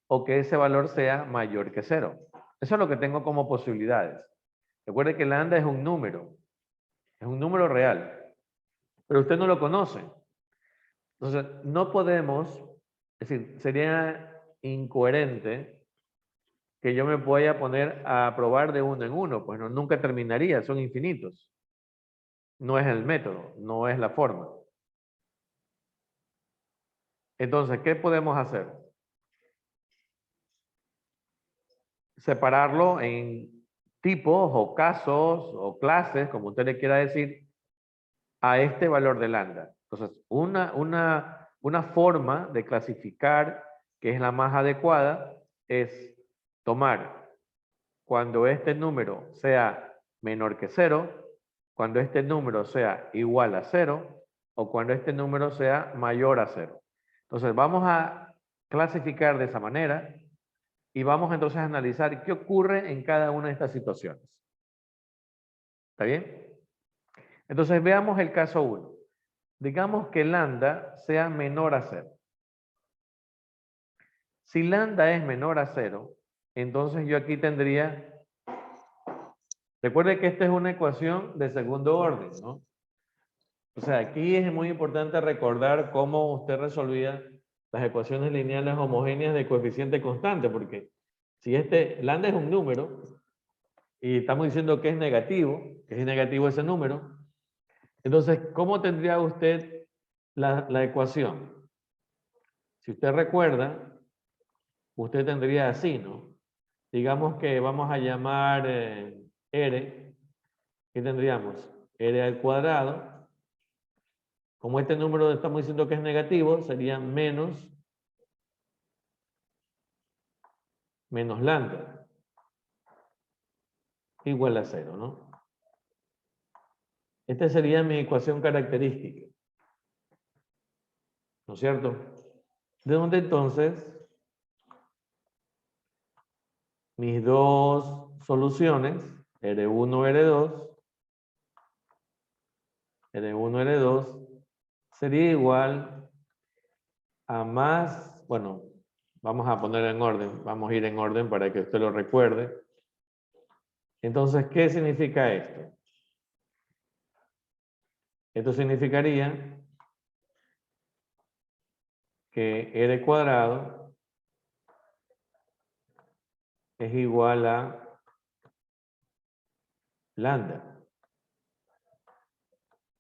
o que ese valor sea mayor que 0. Eso es lo que tengo como posibilidades. Recuerde que lambda es un número real, pero usted no lo conoce. Entonces, no podemos, es decir, sería incoherente que yo me vaya a poner a probar de uno en uno, pues no, nunca terminaría, son infinitos. No es el método, no es la forma. Entonces, ¿qué podemos hacer? Separarlo en tipos o casos o clases, como usted le quiera decir, a este valor de lambda. Entonces, una forma de clasificar, que es la más adecuada, es tomar cuando este número sea menor que 0, cuando este número sea igual a 0, o cuando este número sea mayor a 0. Entonces, vamos a clasificar de esa manera y vamos entonces a analizar qué ocurre en cada una de estas situaciones. ¿Está bien? Entonces, veamos el caso 1. Digamos que lambda sea menor a 0. Si lambda es menor a 0, entonces yo aquí tendría... Recuerde que esta es una ecuación de segundo orden, ¿no? O sea, aquí es muy importante recordar cómo usted resolvía las ecuaciones lineales homogéneas de coeficiente constante, porque si lambda es un número y estamos diciendo que es negativo ese número, entonces, ¿cómo tendría usted la ecuación? Si usted recuerda, usted tendría así, ¿no? Digamos que vamos a llamar R, ¿qué tendríamos? R al cuadrado. Como este número estamos diciendo que es negativo, sería menos lambda igual a 0, ¿no? Esta sería mi ecuación característica, ¿no es cierto? De donde entonces mis dos soluciones, R1, R2, sería igual a más, bueno, vamos a poner en orden, vamos a ir en orden para que usted lo recuerde. Entonces, ¿qué significa esto? Esto significaría que R cuadrado es igual a lambda,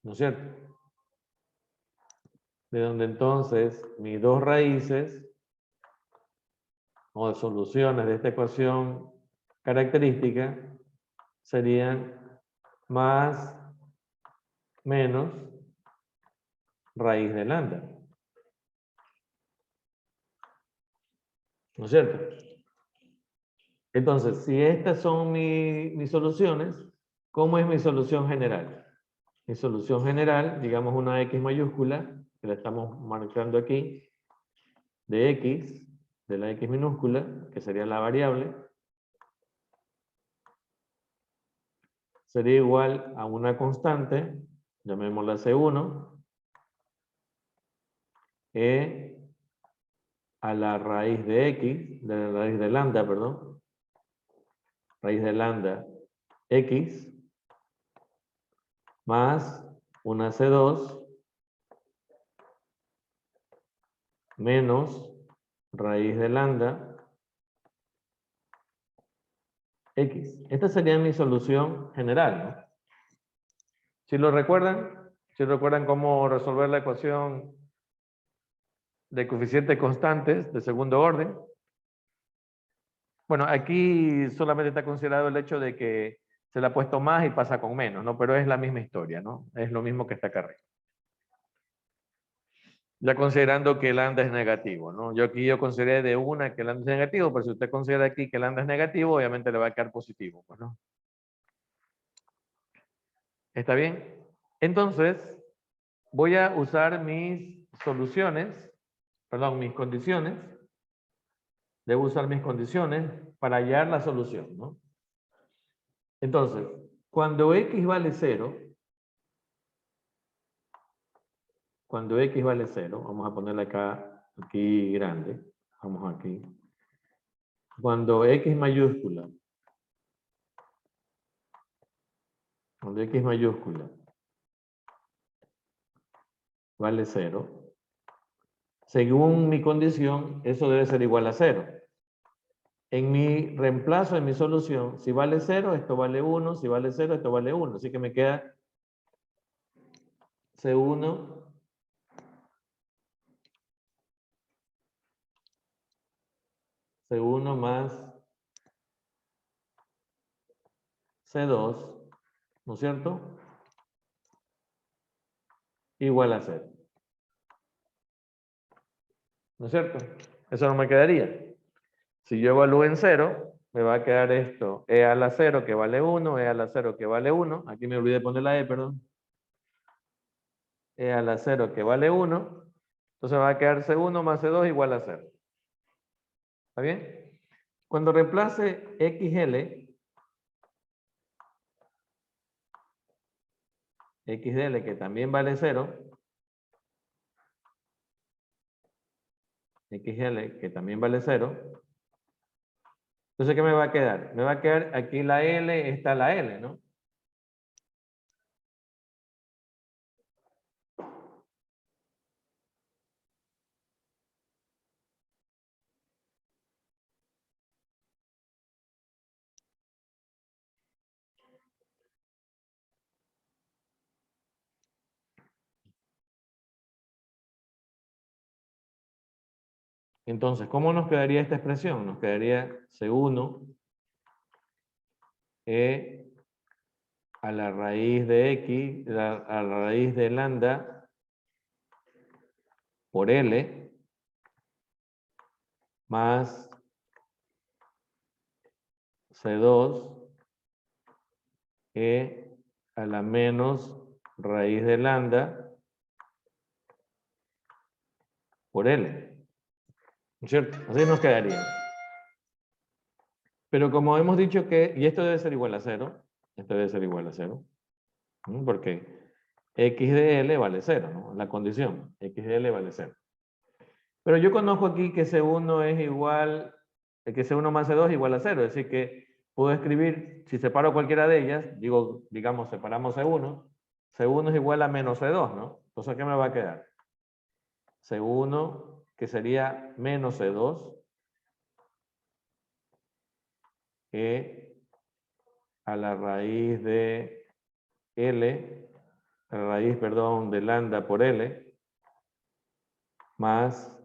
¿no es cierto? De donde entonces mis dos raíces o soluciones de esta ecuación característica serían más menos raíz de lambda, ¿no es cierto? Entonces, si estas son mis soluciones, ¿cómo es mi solución general? Mi solución general, digamos una X mayúscula, que la estamos marcando aquí, de X, de la X minúscula, que sería la variable, sería igual a una constante, llamémosla C1, E a la raíz de X, de la raíz de lambda, perdón, raíz de lambda X, más una C2 menos raíz de lambda X. Esta sería mi solución general, ¿no? ¿Sí lo recuerdan? ¿Sí recuerdan cómo resolver la ecuación de coeficientes constantes de segundo orden? Bueno, aquí solamente está considerado el hecho de que se le ha puesto más y pasa con menos, ¿no? Pero es la misma historia, ¿no? Es lo mismo que está acá arriba. Ya considerando que el lambda es negativo, ¿no? Yo consideré de una que el lambda es negativo, pero si usted considera aquí que el lambda es negativo, obviamente le va a quedar positivo, pues, ¿no? ¿Está bien? Entonces, voy a usar mis soluciones, perdón, mis condiciones. Debo usar mis condiciones para hallar la solución, ¿no? Entonces, cuando x vale 0, vamos a ponerle acá, aquí grande, vamos aquí. Cuando x mayúscula, vale 0, según mi condición, eso debe ser igual a 0. En mi reemplazo, en mi solución, si vale 0, esto vale 1, si vale 0, esto vale 1. Así que me queda C1 más C2, ¿no es cierto? Igual a 0. ¿No es cierto? Eso no me quedaría. Si yo evalúo en 0, me va a quedar esto, E a la 0 que vale 1, E a la 0 que vale 1. Aquí me olvidé poner la E, perdón. E a la 0 que vale 1. Entonces me va a quedar C1 más C2 igual a 0. ¿Está bien? Cuando reemplace XL que también vale 0, XL que también vale 0, entonces ¿qué me va a quedar? Me va a quedar aquí la L, está la L, ¿no? Entonces, ¿cómo nos quedaría esta expresión? Nos quedaría C1 E a la raíz de X, a la raíz de lambda por L más C2 E a la menos raíz de lambda por L. ¿No es cierto? Así nos quedaría. Pero como hemos dicho que, y esto debe ser igual a 0, esto debe ser igual a 0, porque x de L vale 0, ¿no? La condición, x de L vale 0. Pero yo conozco aquí que C1 es igual, que C1 más C2 es igual a 0, es decir que puedo escribir, si separo cualquiera de ellas, digamos, separamos C1, C1 es igual a menos C2, ¿no? Entonces, ¿qué me va a quedar? C1, que sería menos C2, E a la raíz de L, a la raíz, perdón, de lambda por L, más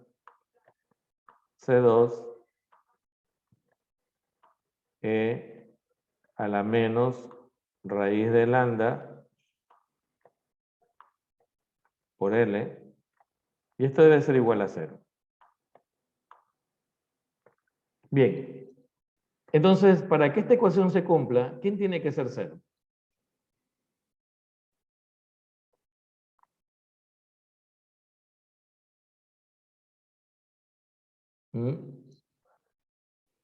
C2, E a la menos raíz de lambda por L, y esto debe ser igual a 0. Bien. Entonces, para que esta ecuación se cumpla, ¿quién tiene que ser 0?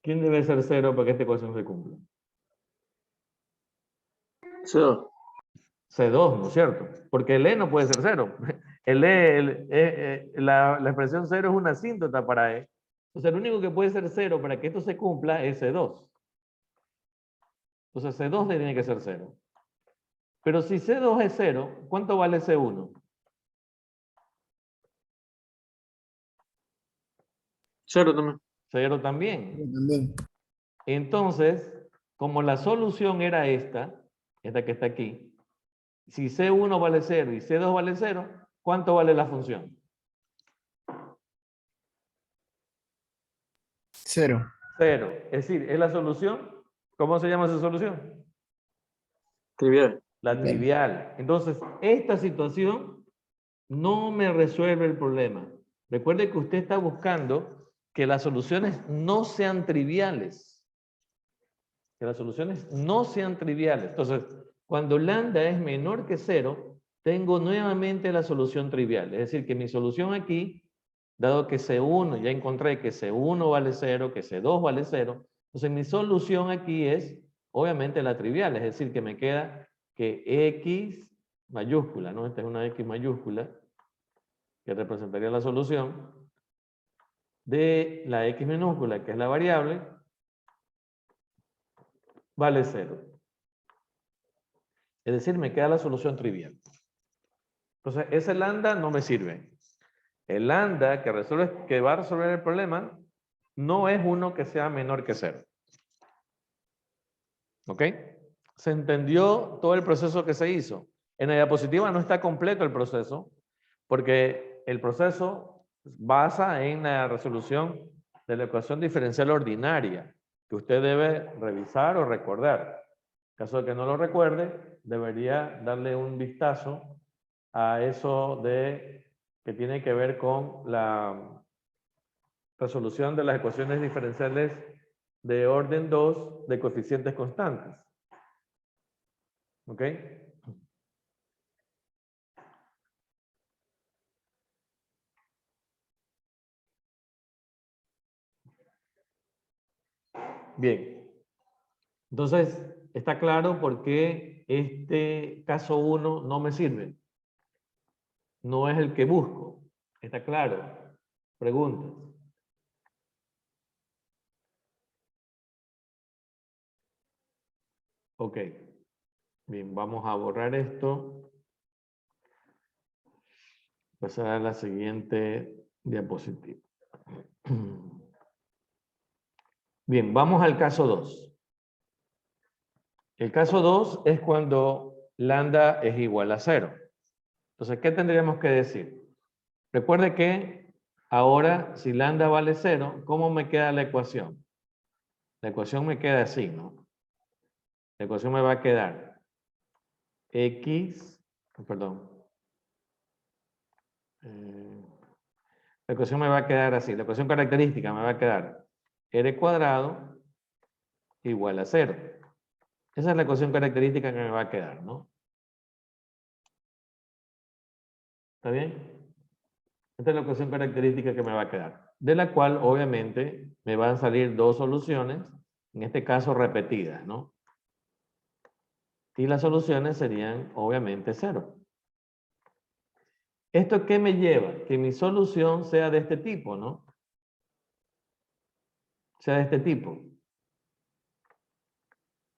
¿Quién debe ser 0 para que esta ecuación se cumpla? C2. C2, ¿no es cierto? Porque el E no puede ser 0. La expresión 0 es una asíntota para E. Entonces, el único que puede ser 0 para que esto se cumpla es C2. Entonces, C2 tiene que ser 0. Pero si C2 es 0, ¿cuánto vale C1? 0 también. 0 también. También. Entonces, como la solución era esta que está aquí, si C1 vale 0 y C2 vale 0, ¿cuánto vale la función? 0. 0. Es decir, ¿es la solución? ¿Cómo se llama esa solución? Trivial. La trivial. Entonces, esta situación no me resuelve el problema. Recuerde que usted está buscando que las soluciones no sean triviales. Que las soluciones no sean triviales. Entonces, cuando lambda es menor que 0, tengo nuevamente la solución trivial. Es decir, que mi solución aquí, dado que C1, ya encontré que C1 vale 0, que C2 vale 0, entonces mi solución aquí es, obviamente, la trivial. Es decir, que me queda que X mayúscula, ¿no? Esta es una X mayúscula, que representaría la solución, de la X minúscula, que es la variable, vale 0. Es decir, me queda la solución trivial. Entonces, ese lambda no me sirve. El lambda que va a resolver el problema no es uno que sea menor que 0. ¿Ok? ¿Se entendió todo el proceso que se hizo? En la diapositiva no está completo el proceso, porque el proceso basa en la resolución de la ecuación diferencial ordinaria, que usted debe revisar o recordar. En caso de que no lo recuerde, debería darle un vistazo a eso que tiene que ver con la resolución de las ecuaciones diferenciales de orden 2 de coeficientes constantes. ¿Ok? Bien. Entonces, está claro por qué este caso 1 no me sirve. No es el que busco. Está claro. Preguntas. Ok. Bien, vamos a borrar esto. Pasar a la siguiente diapositiva. Bien, vamos al caso 2. El caso 2 es cuando lambda es igual a 0. Entonces, ¿qué tendríamos que decir? Recuerde que Ahora, si lambda vale 0, ¿cómo me queda la ecuación? La ecuación me queda así, ¿no? La ecuación me va a quedar x, perdón. La ecuación me va a quedar así. La ecuación característica me va a quedar r cuadrado igual a 0. Esa es la ecuación característica que me va a quedar, ¿no? ¿Está bien? Esta es la ecuación característica que me va a quedar, de la cual obviamente me van a salir dos soluciones, en este caso repetidas, ¿no? Y las soluciones serían obviamente 0. ¿Esto qué me lleva? Que mi solución sea de este tipo, ¿no? Sea de este tipo.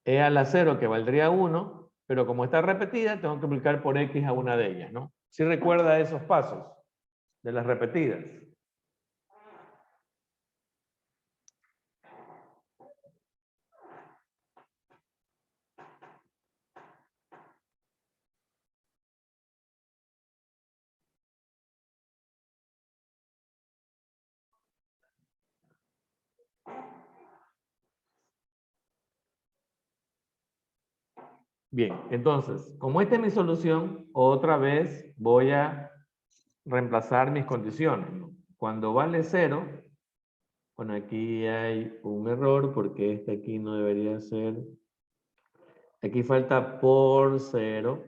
E a la 0 que valdría 1, pero como está repetida, tengo que multiplicar por x a una de ellas, ¿no? ¿Sí recuerda esos pasos de las repetidas? Bien, entonces, como esta es mi solución, otra vez voy a reemplazar mis condiciones, ¿no? Cuando vale 0, bueno, aquí hay un error porque este aquí no debería ser. Aquí falta por 0.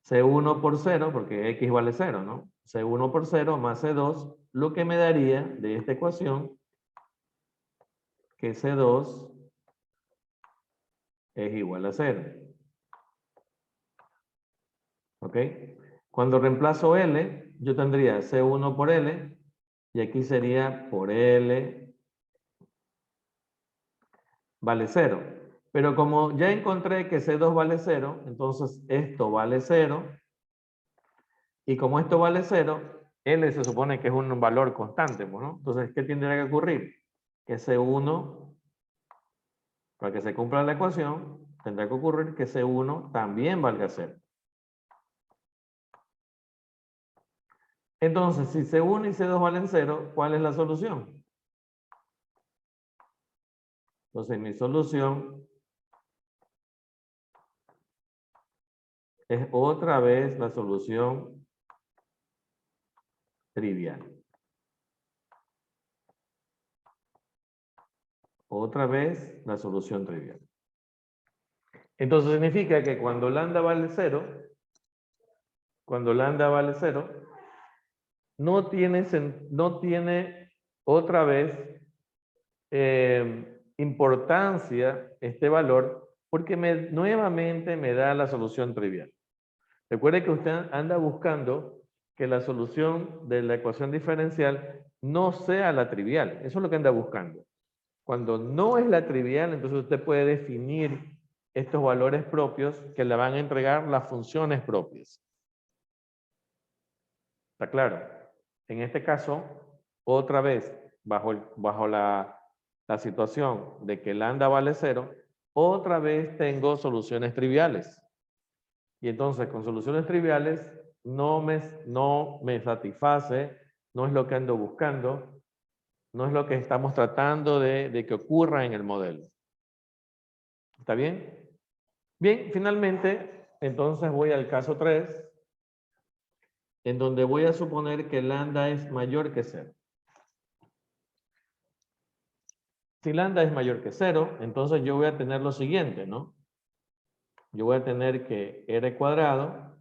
C1 por 0, porque x vale 0, ¿no? C1 por 0 más C2, lo que me daría de esta ecuación que C2 es igual a 0. ¿Ok? Cuando reemplazo L, yo tendría C1 por L, y aquí sería por L vale 0. Pero como ya encontré que C2 vale 0, entonces esto vale 0, y como esto vale 0, L se supone que es un valor constante, ¿no? Entonces, ¿qué tendría que ocurrir? Que C1, para que se cumpla la ecuación, tendrá que ocurrir que C1 también valga 0. Entonces, si C1 y C2 valen 0, ¿cuál es la solución? Entonces, mi solución es otra vez la solución trivial. Otra vez la solución trivial. Entonces significa que cuando lambda vale 0, no tiene otra vez importancia este valor porque nuevamente me da la solución trivial. Recuerde que usted anda buscando que la solución de la ecuación diferencial no sea la trivial. Eso es lo que anda buscando. Cuando no es la trivial, entonces usted puede definir estos valores propios que le van a entregar las funciones propias. ¿Está claro? En este caso, otra vez, bajo la situación de que lambda vale 0, otra vez tengo soluciones triviales. Y entonces, con soluciones triviales, no me satisface, no es lo que ando buscando, no es lo que estamos tratando de que ocurra en el modelo. ¿Está bien? Bien, finalmente, entonces voy al caso 3, en donde voy a suponer que lambda es mayor que 0. Si lambda es mayor que 0, entonces yo voy a tener lo siguiente, ¿no? Yo voy a tener que r cuadrado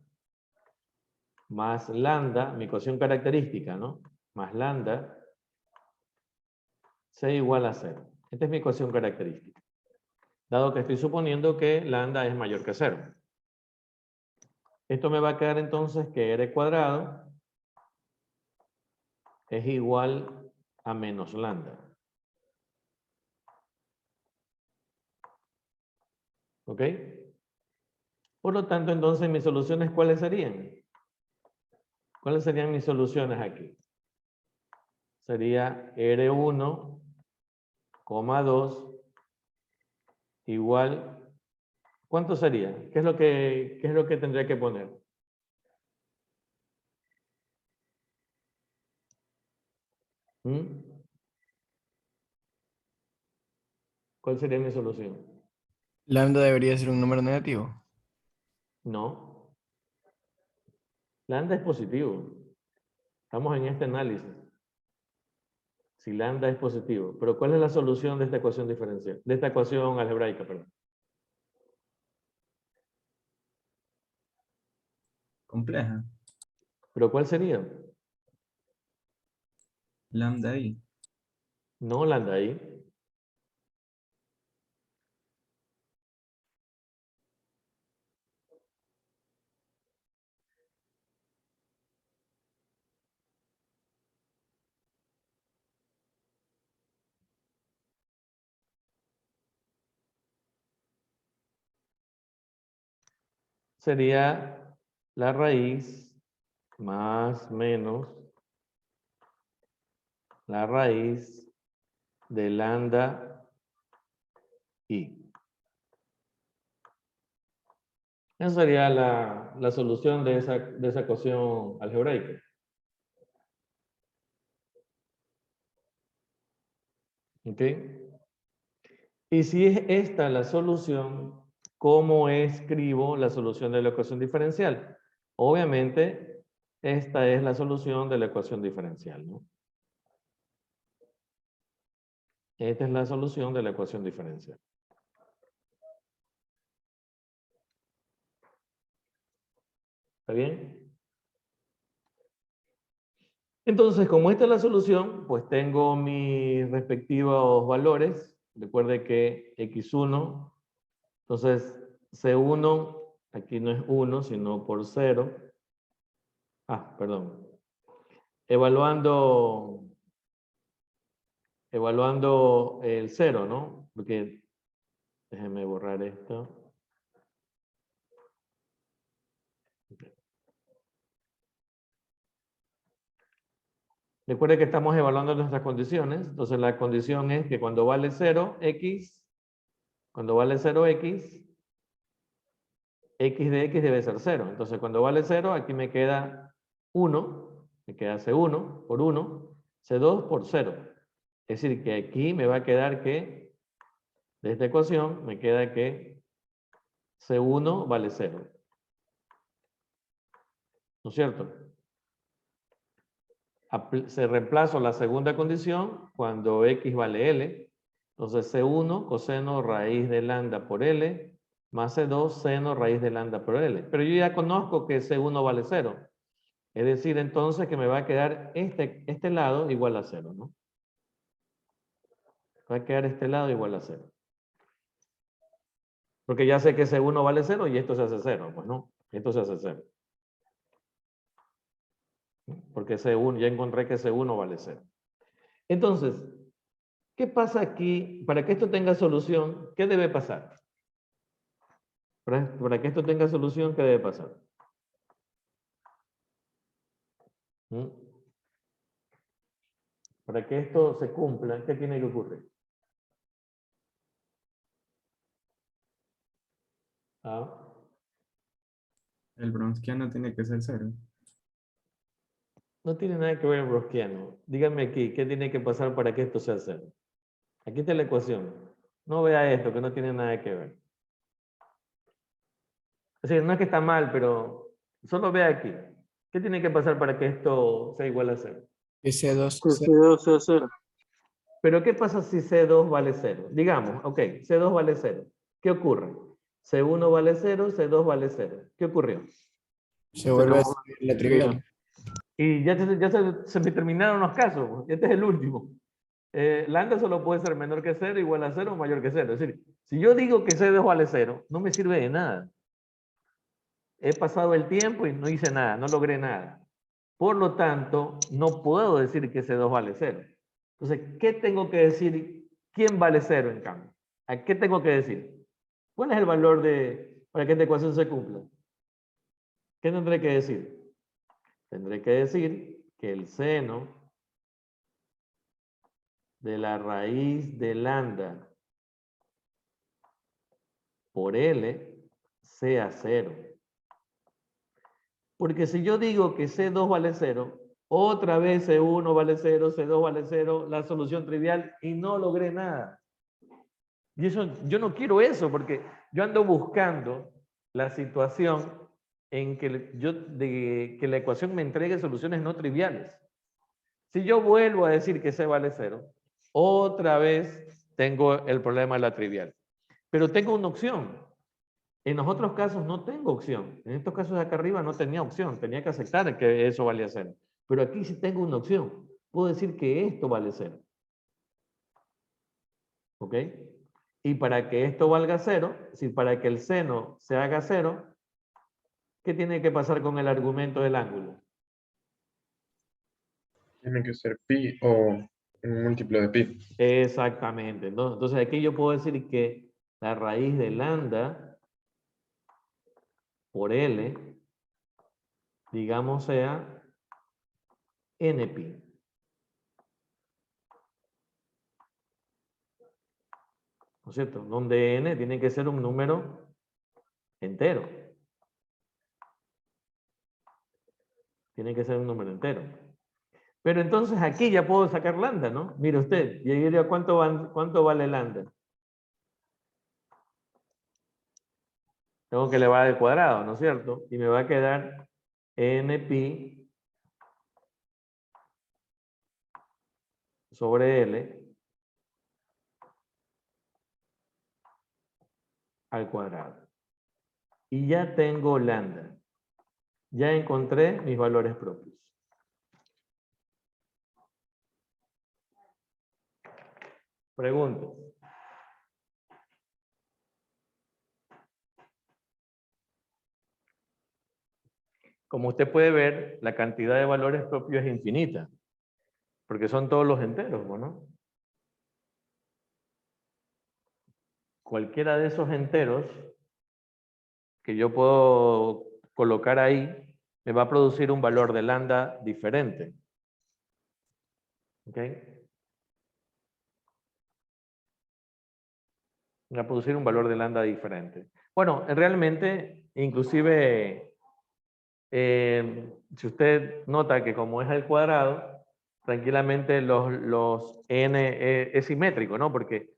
más lambda, mi ecuación característica, ¿no? Más lambda, c igual a 0. Esta es mi ecuación característica. Dado que estoy suponiendo que lambda es mayor que 0. Esto me va a quedar entonces que r cuadrado es igual a menos lambda. ¿Ok? Por lo tanto, entonces, mis soluciones, ¿cuáles serían? ¿Cuáles serían mis soluciones aquí? Sería R1, 2 igual. ¿Cuánto sería? ¿Qué es lo que tendría que poner? ¿Mm? ¿Cuál sería mi solución? Lambda debería ser un número negativo. No. Lambda es positivo. Estamos en este análisis. Si lambda es positivo. Pero ¿cuál es la solución de esta ecuación diferencial? De esta ecuación algebraica, perdón. Compleja. ¿Pero cuál sería? Lambda I. No lambda ahí. Sería la raíz más menos la raíz de lambda I. Esa sería la solución de esa ecuación algebraica. ¿Ok? Y si es esta la solución, ¿cómo escribo la solución de la ecuación diferencial? Obviamente, esta es la solución de la ecuación diferencial, ¿no? Esta es la solución de la ecuación diferencial. ¿Está bien? Entonces, como esta es la solución, pues tengo mis respectivos valores. Recuerde que x1, entonces c1, aquí no es 1, sino por 0. Ah, perdón. Evaluando el 0, ¿no? Porque, déjenme borrar esto. Recuerde que estamos evaluando nuestras condiciones. Entonces la condición es que cuando vale 0, x, cuando vale 0, x de x debe ser 0. Entonces cuando vale 0, aquí me queda 1, me queda C1 por 1, C2 por 0. Es decir, que aquí me va a quedar que, de esta ecuación, me queda que C1 vale 0. ¿No es cierto? Se reemplazo la segunda condición cuando x vale L. Entonces C1 coseno raíz de lambda por L más C2 seno raíz de lambda por L. Pero yo ya conozco que C1 vale 0. Es decir, entonces que me va a quedar este lado igual a 0, ¿no? Va a quedar este lado igual a 0. Porque ya sé que C1 vale 0 y esto se hace 0, pues no, esto se hace 0. Porque C1, ya encontré que C1 vale 0. Entonces, ¿qué pasa aquí? Para que esto tenga solución, ¿qué debe pasar? Para que esto tenga solución, ¿qué debe pasar? ¿Mm? Para que esto se cumpla, ¿qué tiene que ocurrir? ¿Ah? El Browniano tiene que ser 0. No tiene nada que ver el browniano. Díganme aquí, ¿qué tiene que pasar para que esto sea 0? Aquí está la ecuación. No vea esto, que no tiene nada que ver. Es decir, no es que está mal, pero solo vea aquí. ¿Qué tiene que pasar para que esto sea igual a 0? Que C2 Que sea C2 sea 0. Pero ¿qué pasa si C2 vale 0? Digamos, ok, C2 vale 0. ¿Qué ocurre? C1 vale 0, C2 vale 0. ¿Qué ocurrió? se vuelve a Tenemos ser la trivial. Y ya se me terminaron los casos. Este es el último. Lambda solo puede ser menor que 0, igual a 0 o mayor que 0. Es decir, si yo digo que C2 vale 0, no me sirve de nada. He pasado el tiempo y no hice nada, no logré nada. Por lo tanto, no puedo decir que C2 vale 0. Entonces, ¿qué tengo que decir? ¿Quién vale 0 en cambio? ¿A qué tengo que decir? ¿Cuál es el valor para que esta ecuación se cumpla? ¿Qué tendré que decir? Tendré que decir que el seno de la raíz de lambda por L sea 0. Porque si yo digo que C2 vale 0, Otra vez C1 vale 0, C2 vale 0, la solución trivial y no logré nada. Y eso, yo no quiero eso porque yo ando buscando la situación en que, que la ecuación me entregue soluciones no triviales. Si yo vuelvo a decir que C vale 0, otra vez tengo el problema de la trivial. Pero tengo una opción. En los otros casos no tengo opción. En estos casos de acá arriba no tenía opción. Tenía que aceptar que eso valía 0. Pero aquí sí tengo una opción. Puedo decir que esto vale 0. ¿Ok? Y para que esto valga 0, es decir, para que el seno se haga 0, ¿qué tiene que pasar con el argumento del ángulo? Tiene que ser pi o un múltiplo de pi. Exactamente, ¿no? Entonces aquí yo puedo decir que la raíz de lambda por L, digamos, sea npi. ¿No es cierto? Donde n tiene que ser un número entero. Tiene que ser un número entero. Pero entonces aquí ya puedo sacar lambda, ¿no? Mire usted, y ahí diría, ¿cuánto vale lambda? Tengo que elevar al cuadrado, ¿no es cierto? Y me va a quedar npi sobre L al cuadrado. Y ya tengo lambda. Ya encontré mis valores propios. Preguntas. Como usted puede ver, la cantidad de valores propios es infinita, porque son todos los enteros, ¿no? Cualquiera de esos enteros que yo puedo colocar ahí, me va a producir un valor de lambda diferente. ¿Ok? Me va a producir un valor de lambda diferente. Bueno, realmente, inclusive, si usted nota que como es al cuadrado, tranquilamente los n es simétrico, ¿no? Porque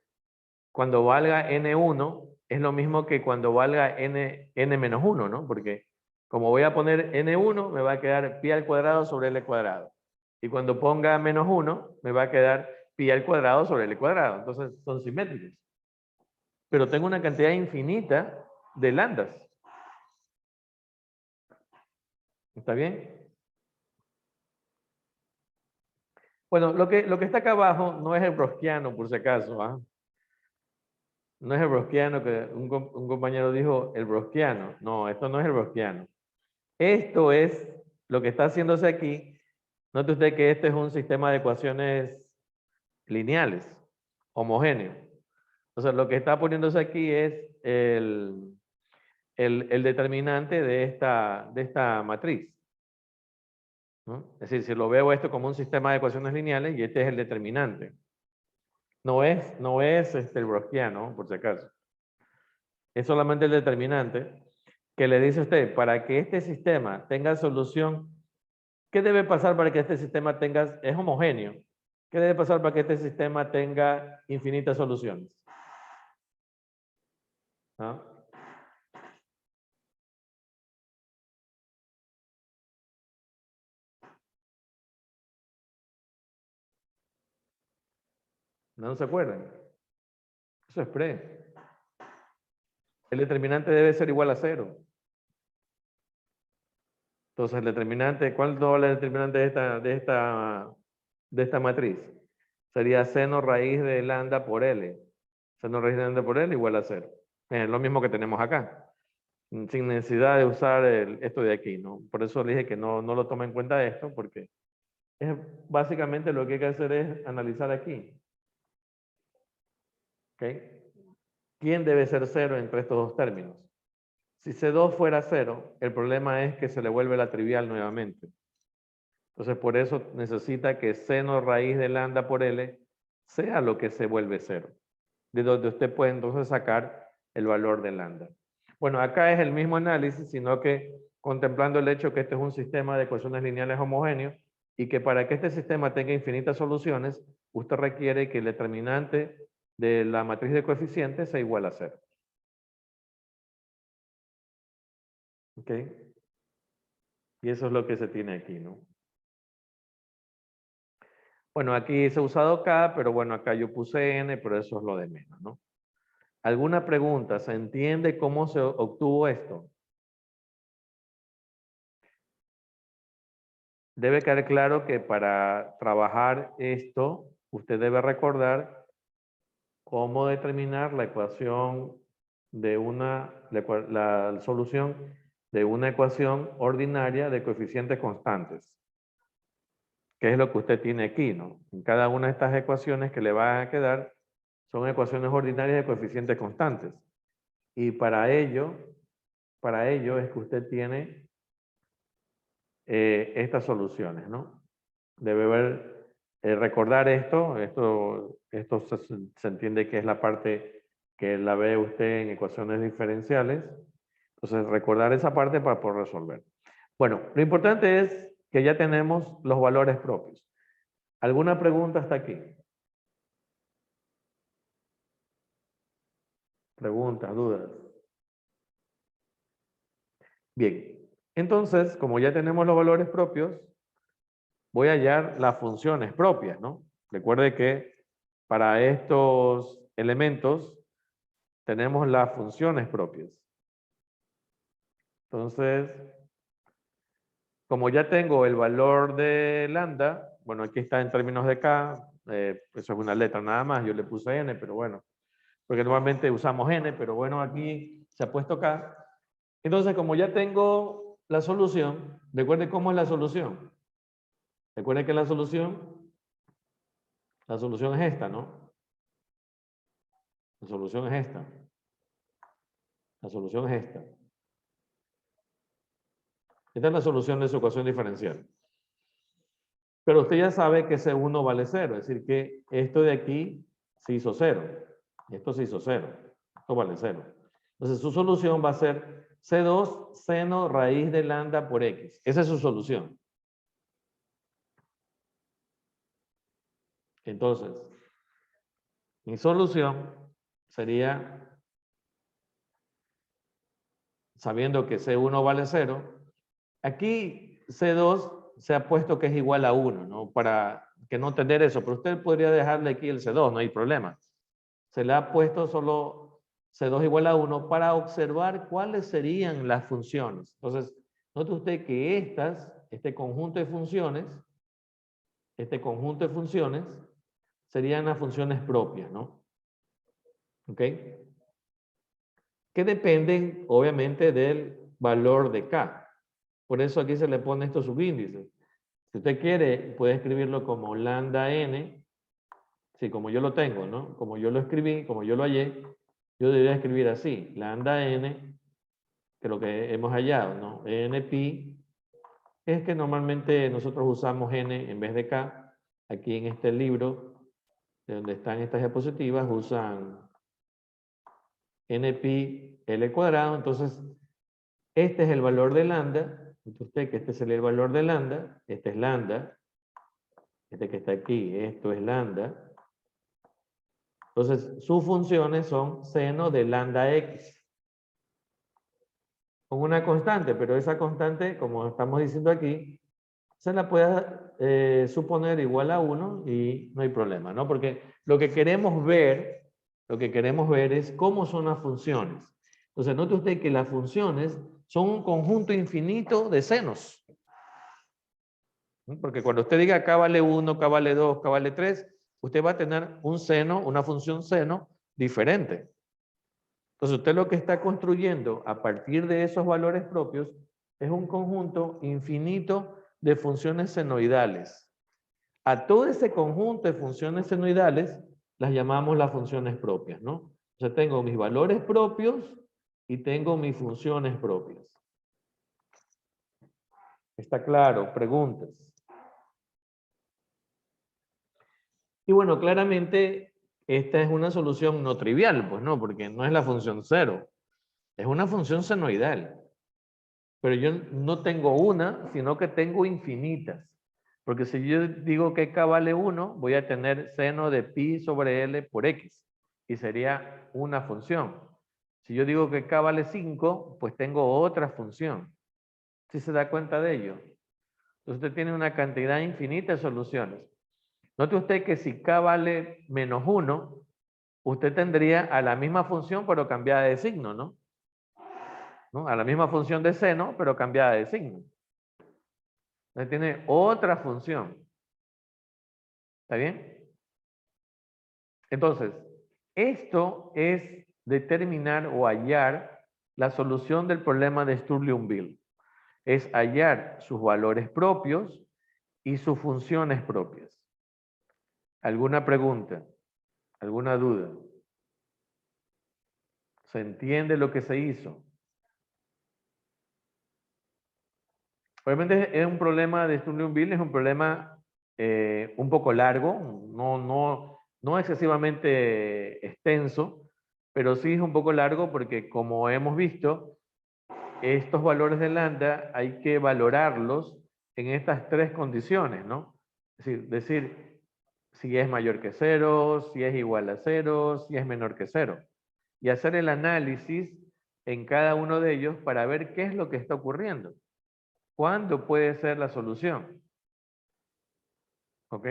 cuando valga n1 es lo mismo que cuando valga n-1, ¿no? Porque como voy a poner n1, me va a quedar pi al cuadrado sobre l cuadrado. Y cuando ponga menos 1, me va a quedar pi al cuadrado sobre l cuadrado. Entonces son simétricos. Pero tengo una cantidad infinita de lambdas. ¿Está bien? Bueno, lo que está acá abajo no es el browskiano, por si acaso. ¿Ah? No es el browskiano que un compañero dijo, el browskiano. No, esto no es el browskiano. Esto es lo que está haciéndose aquí. Note usted que este es un sistema de ecuaciones lineales, homogéneo. Entonces, lo que está poniéndose aquí es el determinante de esta matriz. ¿No? Es decir, si lo veo esto como un sistema de ecuaciones lineales y este es el determinante. No es el browskiano, por si acaso. Es solamente el determinante que le dice a usted, para que este sistema tenga solución, ¿qué debe pasar para que este sistema es homogéneo? ¿Qué debe pasar para que este sistema tenga infinitas soluciones? ¿Ah? ¿No se acuerdan? Eso es pre. El determinante debe ser igual a 0. Entonces, el determinante, ¿cuánto vale el determinante de esta matriz? Sería seno raíz de lambda por L. Seno raíz de lambda por L igual a 0. Es lo mismo que tenemos acá. Sin necesidad de usar esto de aquí, ¿no? Por eso le dije que no lo tome en cuenta esto, porque básicamente lo que hay que hacer es analizar aquí. ¿Ok? ¿Quién debe ser 0 entre estos dos términos? Si C2 fuera 0, el problema es que se le vuelve la trivial nuevamente. Entonces, por eso necesita que seno raíz de lambda por L sea lo que se vuelve 0. De donde usted puede entonces sacar el valor de lambda. Bueno, acá es el mismo análisis, sino que contemplando el hecho que este es un sistema de ecuaciones lineales homogéneos, y que para que este sistema tenga infinitas soluciones, usted requiere que el determinante de la matriz de coeficientes sea igual a 0. ¿Ok? Y eso es lo que se tiene aquí, ¿no? Bueno, aquí se ha usado K, pero bueno, acá yo puse N, pero eso es lo de menos, ¿no? ¿Alguna pregunta? ¿Se entiende cómo se obtuvo esto? Debe quedar claro que para trabajar esto, usted debe recordar cómo determinar la ecuación de la solución de una ecuación ordinaria de coeficientes constantes. Que es lo que usted tiene aquí, ¿no? En cada una de estas ecuaciones que le van a quedar son ecuaciones ordinarias de coeficientes constantes. Y para ello es que usted tiene estas soluciones, ¿no? Debe recordar esto se entiende que es la parte que la ve usted en ecuaciones diferenciales. Entonces, recordar esa parte para poder resolver. Bueno, lo importante es que ya tenemos los valores propios. ¿Alguna pregunta hasta aquí? ¿Preguntas, dudas? Bien, entonces, como ya tenemos los valores propios, voy a hallar las funciones propias, ¿no? Recuerde que para estos elementos tenemos las funciones propias. Entonces, como ya tengo el valor de lambda, bueno, aquí está en términos de K, eso es una letra nada más, yo le puse N, pero bueno, porque normalmente usamos N, pero bueno, aquí se ha puesto K. Entonces, como ya tengo la solución, recuerde cómo es la solución. Recuerde que la solución es esta, ¿no? La solución es esta. La solución es esta. Esta es la solución de su ecuación diferencial. Pero usted ya sabe que C1 vale 0, es decir, que esto de aquí se hizo 0. Y esto se hizo 0. Esto vale 0. Entonces su solución va a ser C2 seno raíz de lambda por X. Esa es su solución. Entonces, mi solución sería, sabiendo que C1 vale 0, aquí C2 se ha puesto que es igual a 1, ¿no? Para que no tener eso, pero usted podría dejarle aquí el C2, no hay problema. Se le ha puesto solo C2 igual a 1 para observar cuáles serían las funciones. Entonces, note usted que este conjunto de funciones, serían las funciones propias, ¿no? ¿Ok? Que dependen, obviamente, del valor de K. Por eso aquí se le pone estos subíndices. Si usted quiere, puede escribirlo como lambda n, sí, como yo lo tengo, ¿no? Como yo lo escribí, como yo lo hallé, yo debería escribir así, lambda n, que es lo que hemos hallado, ¿no? N pi, es que normalmente nosotros usamos n en vez de k. Aquí en este libro, de donde están estas diapositivas, usan n pi l cuadrado. Entonces, este es el valor de lambda. Entonces, usted que este sería el valor de lambda, este es lambda, este que está aquí, esto es lambda. Entonces, sus funciones son seno de lambda x. Con una constante, pero esa constante, como estamos diciendo aquí, se la puede suponer igual a 1 y no hay problema, ¿no? Porque lo que queremos ver es cómo son las funciones. Entonces, note usted que las funciones son un conjunto infinito de senos. Porque cuando usted diga K vale 1, K vale 2, K vale 3, usted va a tener un seno, una función seno diferente. Entonces, usted lo que está construyendo a partir de esos valores propios es un conjunto infinito de funciones senoidales. A todo ese conjunto de funciones senoidales las llamamos las funciones propias, ¿no? O sea, tengo mis valores propios y tengo mis funciones propias. ¿Está claro? Preguntas. Y bueno, claramente esta es una solución no trivial, pues no, porque no es la función 0. Es una función senoidal. Pero yo no tengo una, sino que tengo infinitas. Porque si yo digo que K vale 1, voy a tener seno de pi sobre L por X. Y sería una función. Si yo digo que K vale 5, pues tengo otra función. ¿Sí se da cuenta de ello? Entonces usted tiene una cantidad infinita de soluciones. Note usted que si K vale menos 1, usted tendría a la misma función pero cambiada de signo, ¿no? A la misma función de seno pero cambiada de signo. Entonces tiene otra función. ¿Está bien? Entonces, esto es determinar o hallar la solución del problema de Sturgeon-Liouville. Es hallar sus valores propios y sus funciones propias. ¿Alguna pregunta? ¿Alguna duda? ¿Se entiende lo que se hizo? Obviamente es un problema de Sturgeon-Liouville, es un problema un poco largo, no excesivamente extenso, pero sí es un poco largo porque como hemos visto, estos valores de lambda hay que valorarlos en estas tres condiciones, ¿no? Es decir, si es mayor que 0, si es igual a 0, si es menor que 0. Y hacer el análisis en cada uno de ellos para ver qué es lo que está ocurriendo. ¿Cuándo puede ser la solución? ¿Ok?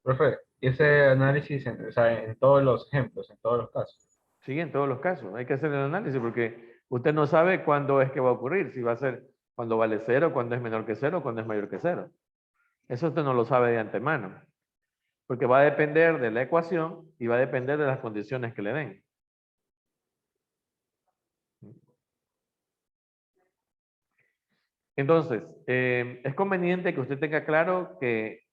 Profe, ese análisis, o sea, en todos los ejemplos, en todos los casos. Sí, en todos los casos. Hay que hacer el análisis porque usted no sabe cuándo es que va a ocurrir. Si va a ser cuando vale 0, cuando es menor que 0, cuando es mayor que 0. Eso usted no lo sabe de antemano. Porque va a depender de la ecuación y va a depender de las condiciones que le den. Entonces, es conveniente que usted tenga claro que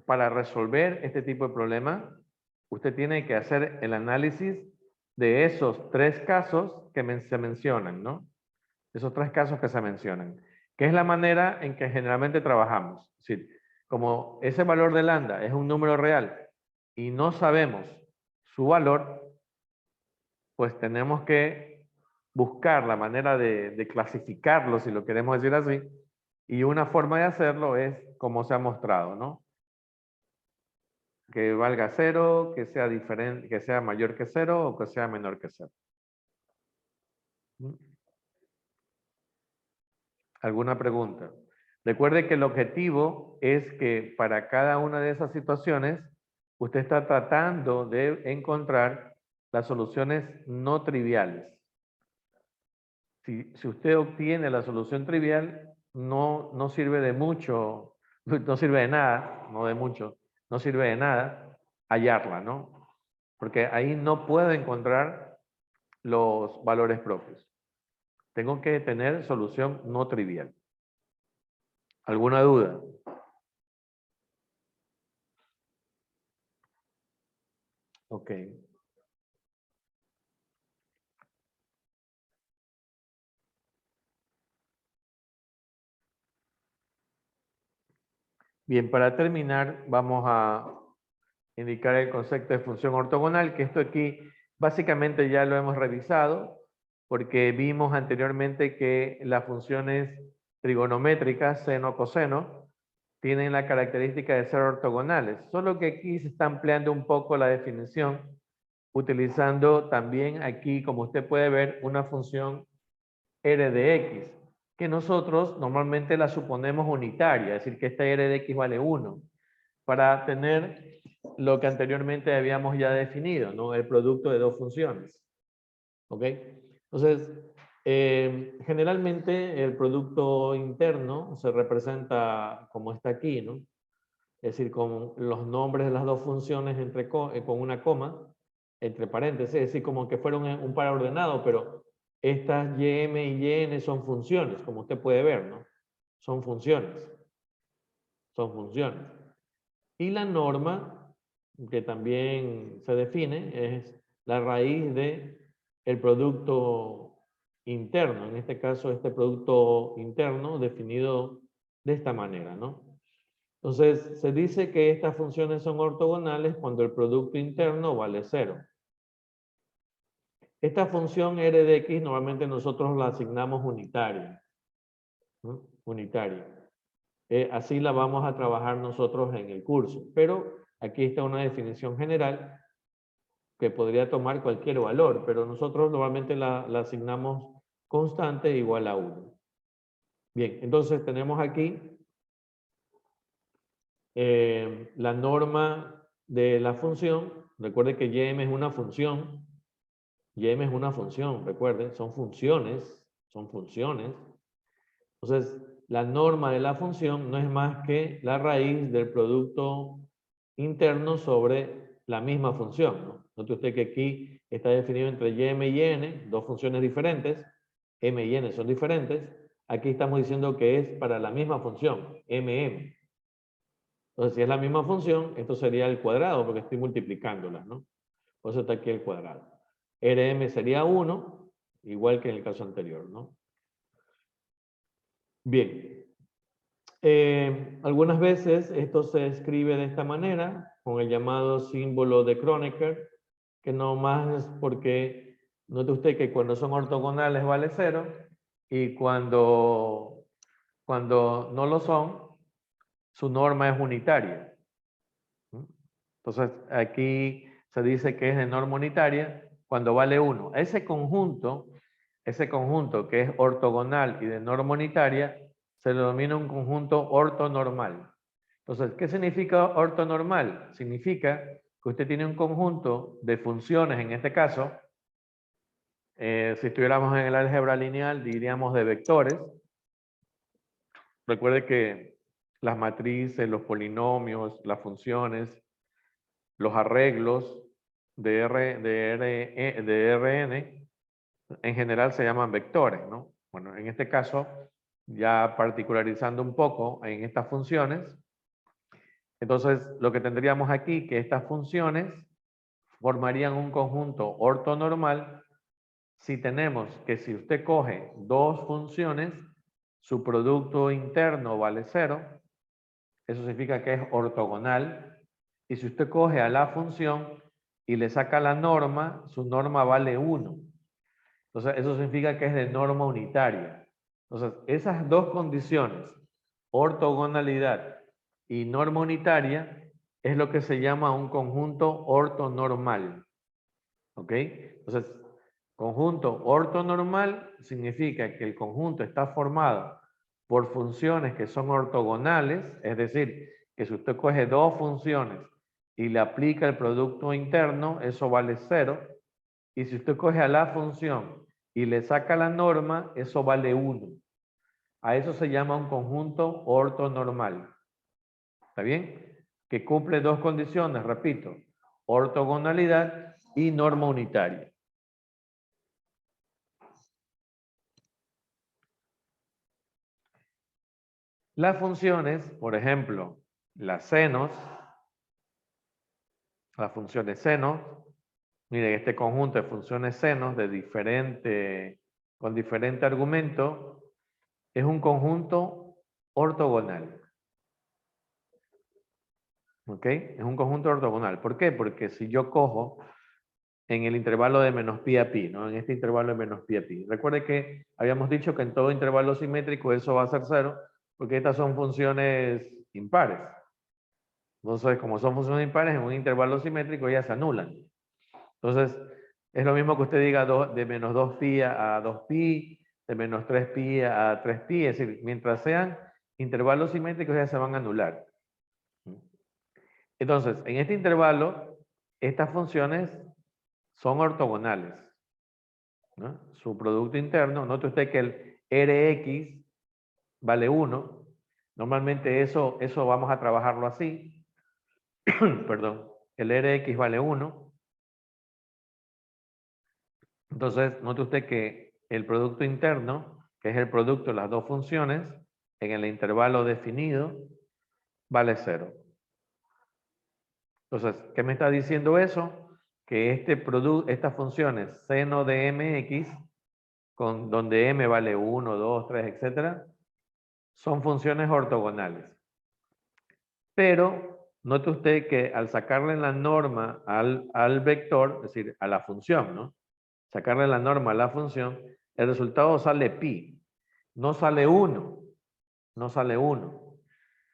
para resolver este tipo de problema, usted tiene que hacer el análisis de esos tres casos que se mencionan, ¿no? Esos tres casos que se mencionan, que es la manera en que generalmente trabajamos. Es decir, como ese valor de lambda es un número real y no sabemos su valor, pues tenemos que buscar la manera de clasificarlo, si lo queremos decir así, y una forma de hacerlo es como se ha mostrado, ¿no? Que valga 0, que sea diferente, que sea mayor que 0 o que sea menor que 0. ¿Alguna pregunta? Recuerde que el objetivo es que para cada una de esas situaciones usted está tratando de encontrar las soluciones no triviales. Si usted obtiene la solución trivial, no sirve de mucho, no sirve de nada, no de mucho, no sirve de nada hallarla, ¿no? Porque ahí no puedo encontrar los valores propios. Tengo que tener solución no trivial. ¿Alguna duda? Ok. Bien, para terminar, vamos a indicar el concepto de función ortogonal, que esto aquí básicamente ya lo hemos revisado, porque vimos anteriormente que las funciones trigonométricas, seno, coseno, tienen la característica de ser ortogonales, solo que aquí se está ampliando un poco la definición, utilizando también aquí, como usted puede ver, una función r de x, que nosotros normalmente la suponemos unitaria, es decir, que esta r de x vale 1, para tener lo que anteriormente habíamos ya definido, ¿no? El producto de dos funciones. ¿Ok? Entonces, generalmente el producto interno se representa como está aquí, ¿no? Es decir, con los nombres de las dos funciones con una coma, entre paréntesis, es decir, como que fuera un par ordenado, pero estas ym y yn son funciones, como usted puede ver, ¿no? Son funciones. Son funciones. Y la norma, que también se define, es la raíz de el producto interno. En este caso, este producto interno definido de esta manera, ¿no? Entonces, se dice que estas funciones son ortogonales cuando el producto interno vale 0. Esta función r de x normalmente nosotros la asignamos unitaria. ¿no? Unitaria. Así la vamos a trabajar nosotros en el curso. Pero aquí está una definición general que podría tomar cualquier valor, pero nosotros normalmente la asignamos constante igual a 1. Bien, entonces tenemos aquí la norma de la función. Recuerde que ym es una función. Ym es una función, recuerden, son funciones. Entonces, la norma de la función no es más que la raíz del producto interno sobre la misma función, ¿no? Note usted que aquí está definido entre ym y n, dos funciones diferentes. M y n son diferentes. Aquí estamos diciendo que es para la misma función, mm. Entonces, si es la misma función, esto sería el cuadrado, porque estoy multiplicándolas, ¿no? Por eso está aquí el cuadrado. Rm sería 1, igual que en el caso anterior, ¿no? Bien. Algunas veces esto se escribe de esta manera, con el llamado símbolo de Kronecker, que no más es porque, note usted que cuando son ortogonales vale 0, y cuando no lo son, su norma es unitaria. Entonces, aquí se dice que es de norma unitaria cuando vale 1. Ese conjunto que es ortogonal y de norma unitaria, se le denomina un conjunto ortonormal. Entonces, ¿qué significa ortonormal? Significa que usted tiene un conjunto de funciones, en este caso, si estuviéramos en el álgebra lineal, diríamos de vectores. Recuerde que las matrices, los polinomios, las funciones, los arreglos de Rn, en general se llaman vectores, ¿no? Bueno, en este caso, ya particularizando un poco en estas funciones, entonces lo que tendríamos aquí, que estas funciones formarían un conjunto ortonormal si tenemos que si usted coge dos funciones, su producto interno vale 0, eso significa que es ortogonal, y si usted coge a la función y le saca la norma, su norma vale 1. Entonces, eso significa que es de norma unitaria. Entonces, esas dos condiciones, ortogonalidad y norma unitaria, es lo que se llama un conjunto ortonormal. ¿Ok? Entonces, conjunto ortonormal significa que el conjunto está formado por funciones que son ortogonales, es decir, que si usted coge dos funciones y le aplica el producto interno, eso vale 0. Y si usted coge a la función y le saca la norma, eso vale 1. A eso se llama un conjunto ortonormal. ¿Está bien? Que cumple dos condiciones, repito, ortogonalidad y norma unitaria. Las funciones, por ejemplo, las senos, las funciones senos, miren, este conjunto de funciones senos con diferente argumento, es un conjunto ortogonal. ¿Ok? Es un conjunto ortogonal. ¿Por qué? Porque si yo cojo en el intervalo de menos pi a pi, ¿no? En este intervalo de menos pi a pi. Recuerde que habíamos dicho que en todo intervalo simétrico eso va a ser 0, porque estas son funciones impares. Entonces, como son funciones impares, en un intervalo simétrico ellas se anulan. Entonces, es lo mismo que usted diga de menos 2pi a 2pi, de menos 3pi a 3pi, es decir, mientras sean intervalos simétricos ya se van a anular. Entonces, en este intervalo, estas funciones son ortogonales, ¿no? Su producto interno, note usted que el Rx vale 1. Normalmente eso vamos a trabajarlo así. Perdón, el Rx vale 1. Entonces, note usted que el producto interno, que es el producto de las dos funciones, en el intervalo definido, vale 0. Entonces, ¿qué me está diciendo eso? Que estas funciones seno de mx, donde m vale 1, 2, 3, etc., son funciones ortogonales. Pero note usted que al sacarle la norma al vector, es decir, a la función, ¿no? Sacarle la norma a la función, el resultado sale pi, no sale 1. no sale 1.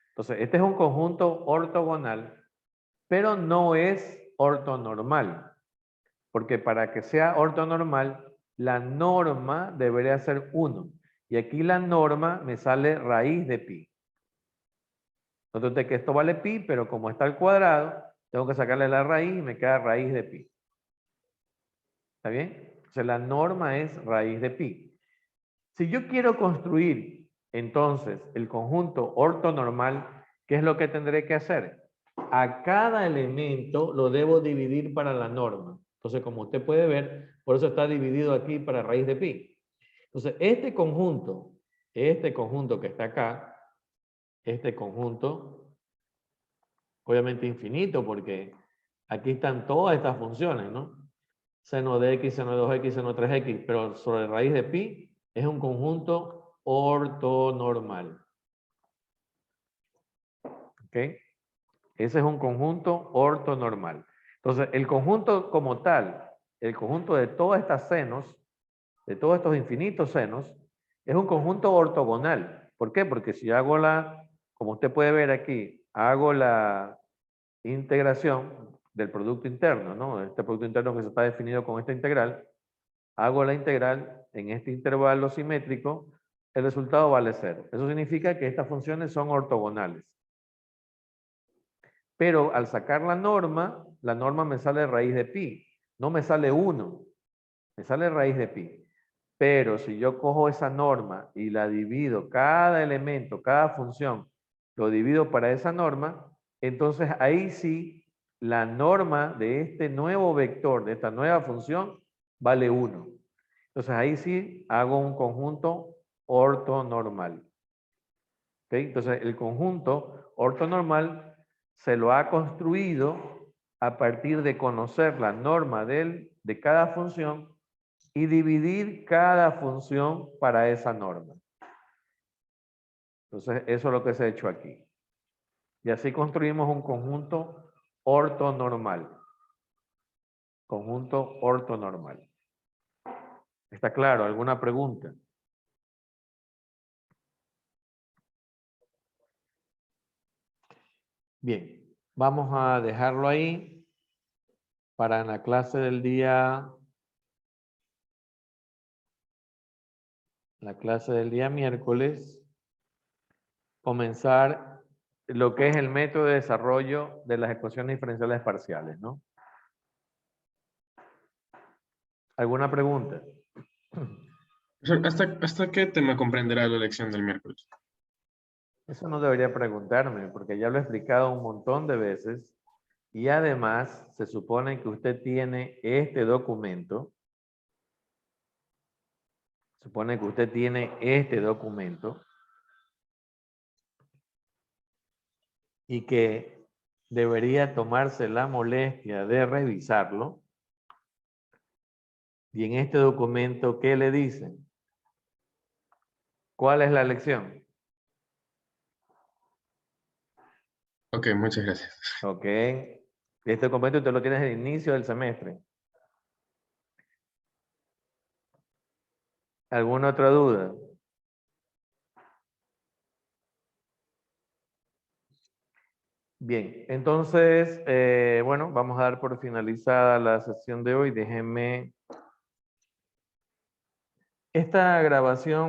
Entonces, este es un conjunto ortogonal, pero no es ortonormal. Porque para que sea ortonormal, la norma debería ser 1. Y aquí la norma me sale raíz de pi. Entonces que esto vale pi, pero como está al cuadrado, tengo que sacarle la raíz y me queda raíz de pi. ¿Está bien? Entonces la norma es raíz de pi. Si yo quiero construir entonces el conjunto ortonormal, ¿qué es lo que tendré que hacer? A cada elemento lo debo dividir para la norma. Entonces, como usted puede ver, por eso está dividido aquí para raíz de pi. Entonces, este conjunto que está acá, este conjunto, obviamente infinito, porque aquí están todas estas funciones, ¿no? Seno de x, seno de 2x, seno de 3x, pero sobre raíz de pi es un conjunto ortonormal. ¿Ok? Ese es un conjunto ortonormal. Entonces, el conjunto como tal, el conjunto de todas estas senos, de todos estos infinitos senos, es un conjunto ortogonal. ¿Por qué? Porque si hago como usted puede ver aquí, hago la integración del producto interno, ¿no? Este producto interno que se está definido con esta integral, hago la integral en este intervalo simétrico, el resultado vale 0. Eso significa que estas funciones son ortogonales. Pero al sacar la norma me sale raíz de pi, no me sale 1, me sale raíz de pi. Pero si yo cojo esa norma y la divido, cada elemento, cada función, lo divido para esa norma, entonces ahí sí la norma de este nuevo vector, de esta nueva función, vale 1. Entonces ahí sí hago un conjunto ortonormal. ¿Ok? Entonces el conjunto ortonormal se lo ha construido a partir de conocer la norma de cada función y dividir cada función para esa norma. Entonces, eso es lo que se ha hecho aquí. Y así construimos un conjunto ortonormal. Conjunto ortonormal. ¿Está claro? ¿Alguna pregunta? Bien, vamos a dejarlo ahí para en la clase del día, miércoles, comenzar lo que es el método de desarrollo de las ecuaciones diferenciales parciales, ¿no? ¿Alguna pregunta? ¿Hasta qué tema comprenderá la lección del miércoles? Eso no debería preguntarme, porque ya lo he explicado un montón de veces y además se supone que usted tiene este documento. Supone que usted tiene este documento y que debería tomarse la molestia de revisarlo. Y en este documento, ¿qué le dicen? ¿Cuál es la lección? Ok, muchas gracias. Ok. Este documento usted lo tiene desde el inicio del semestre. ¿Alguna otra duda? Bien, entonces, bueno, vamos a dar por finalizada la sesión de hoy. Déjenme... Esta grabación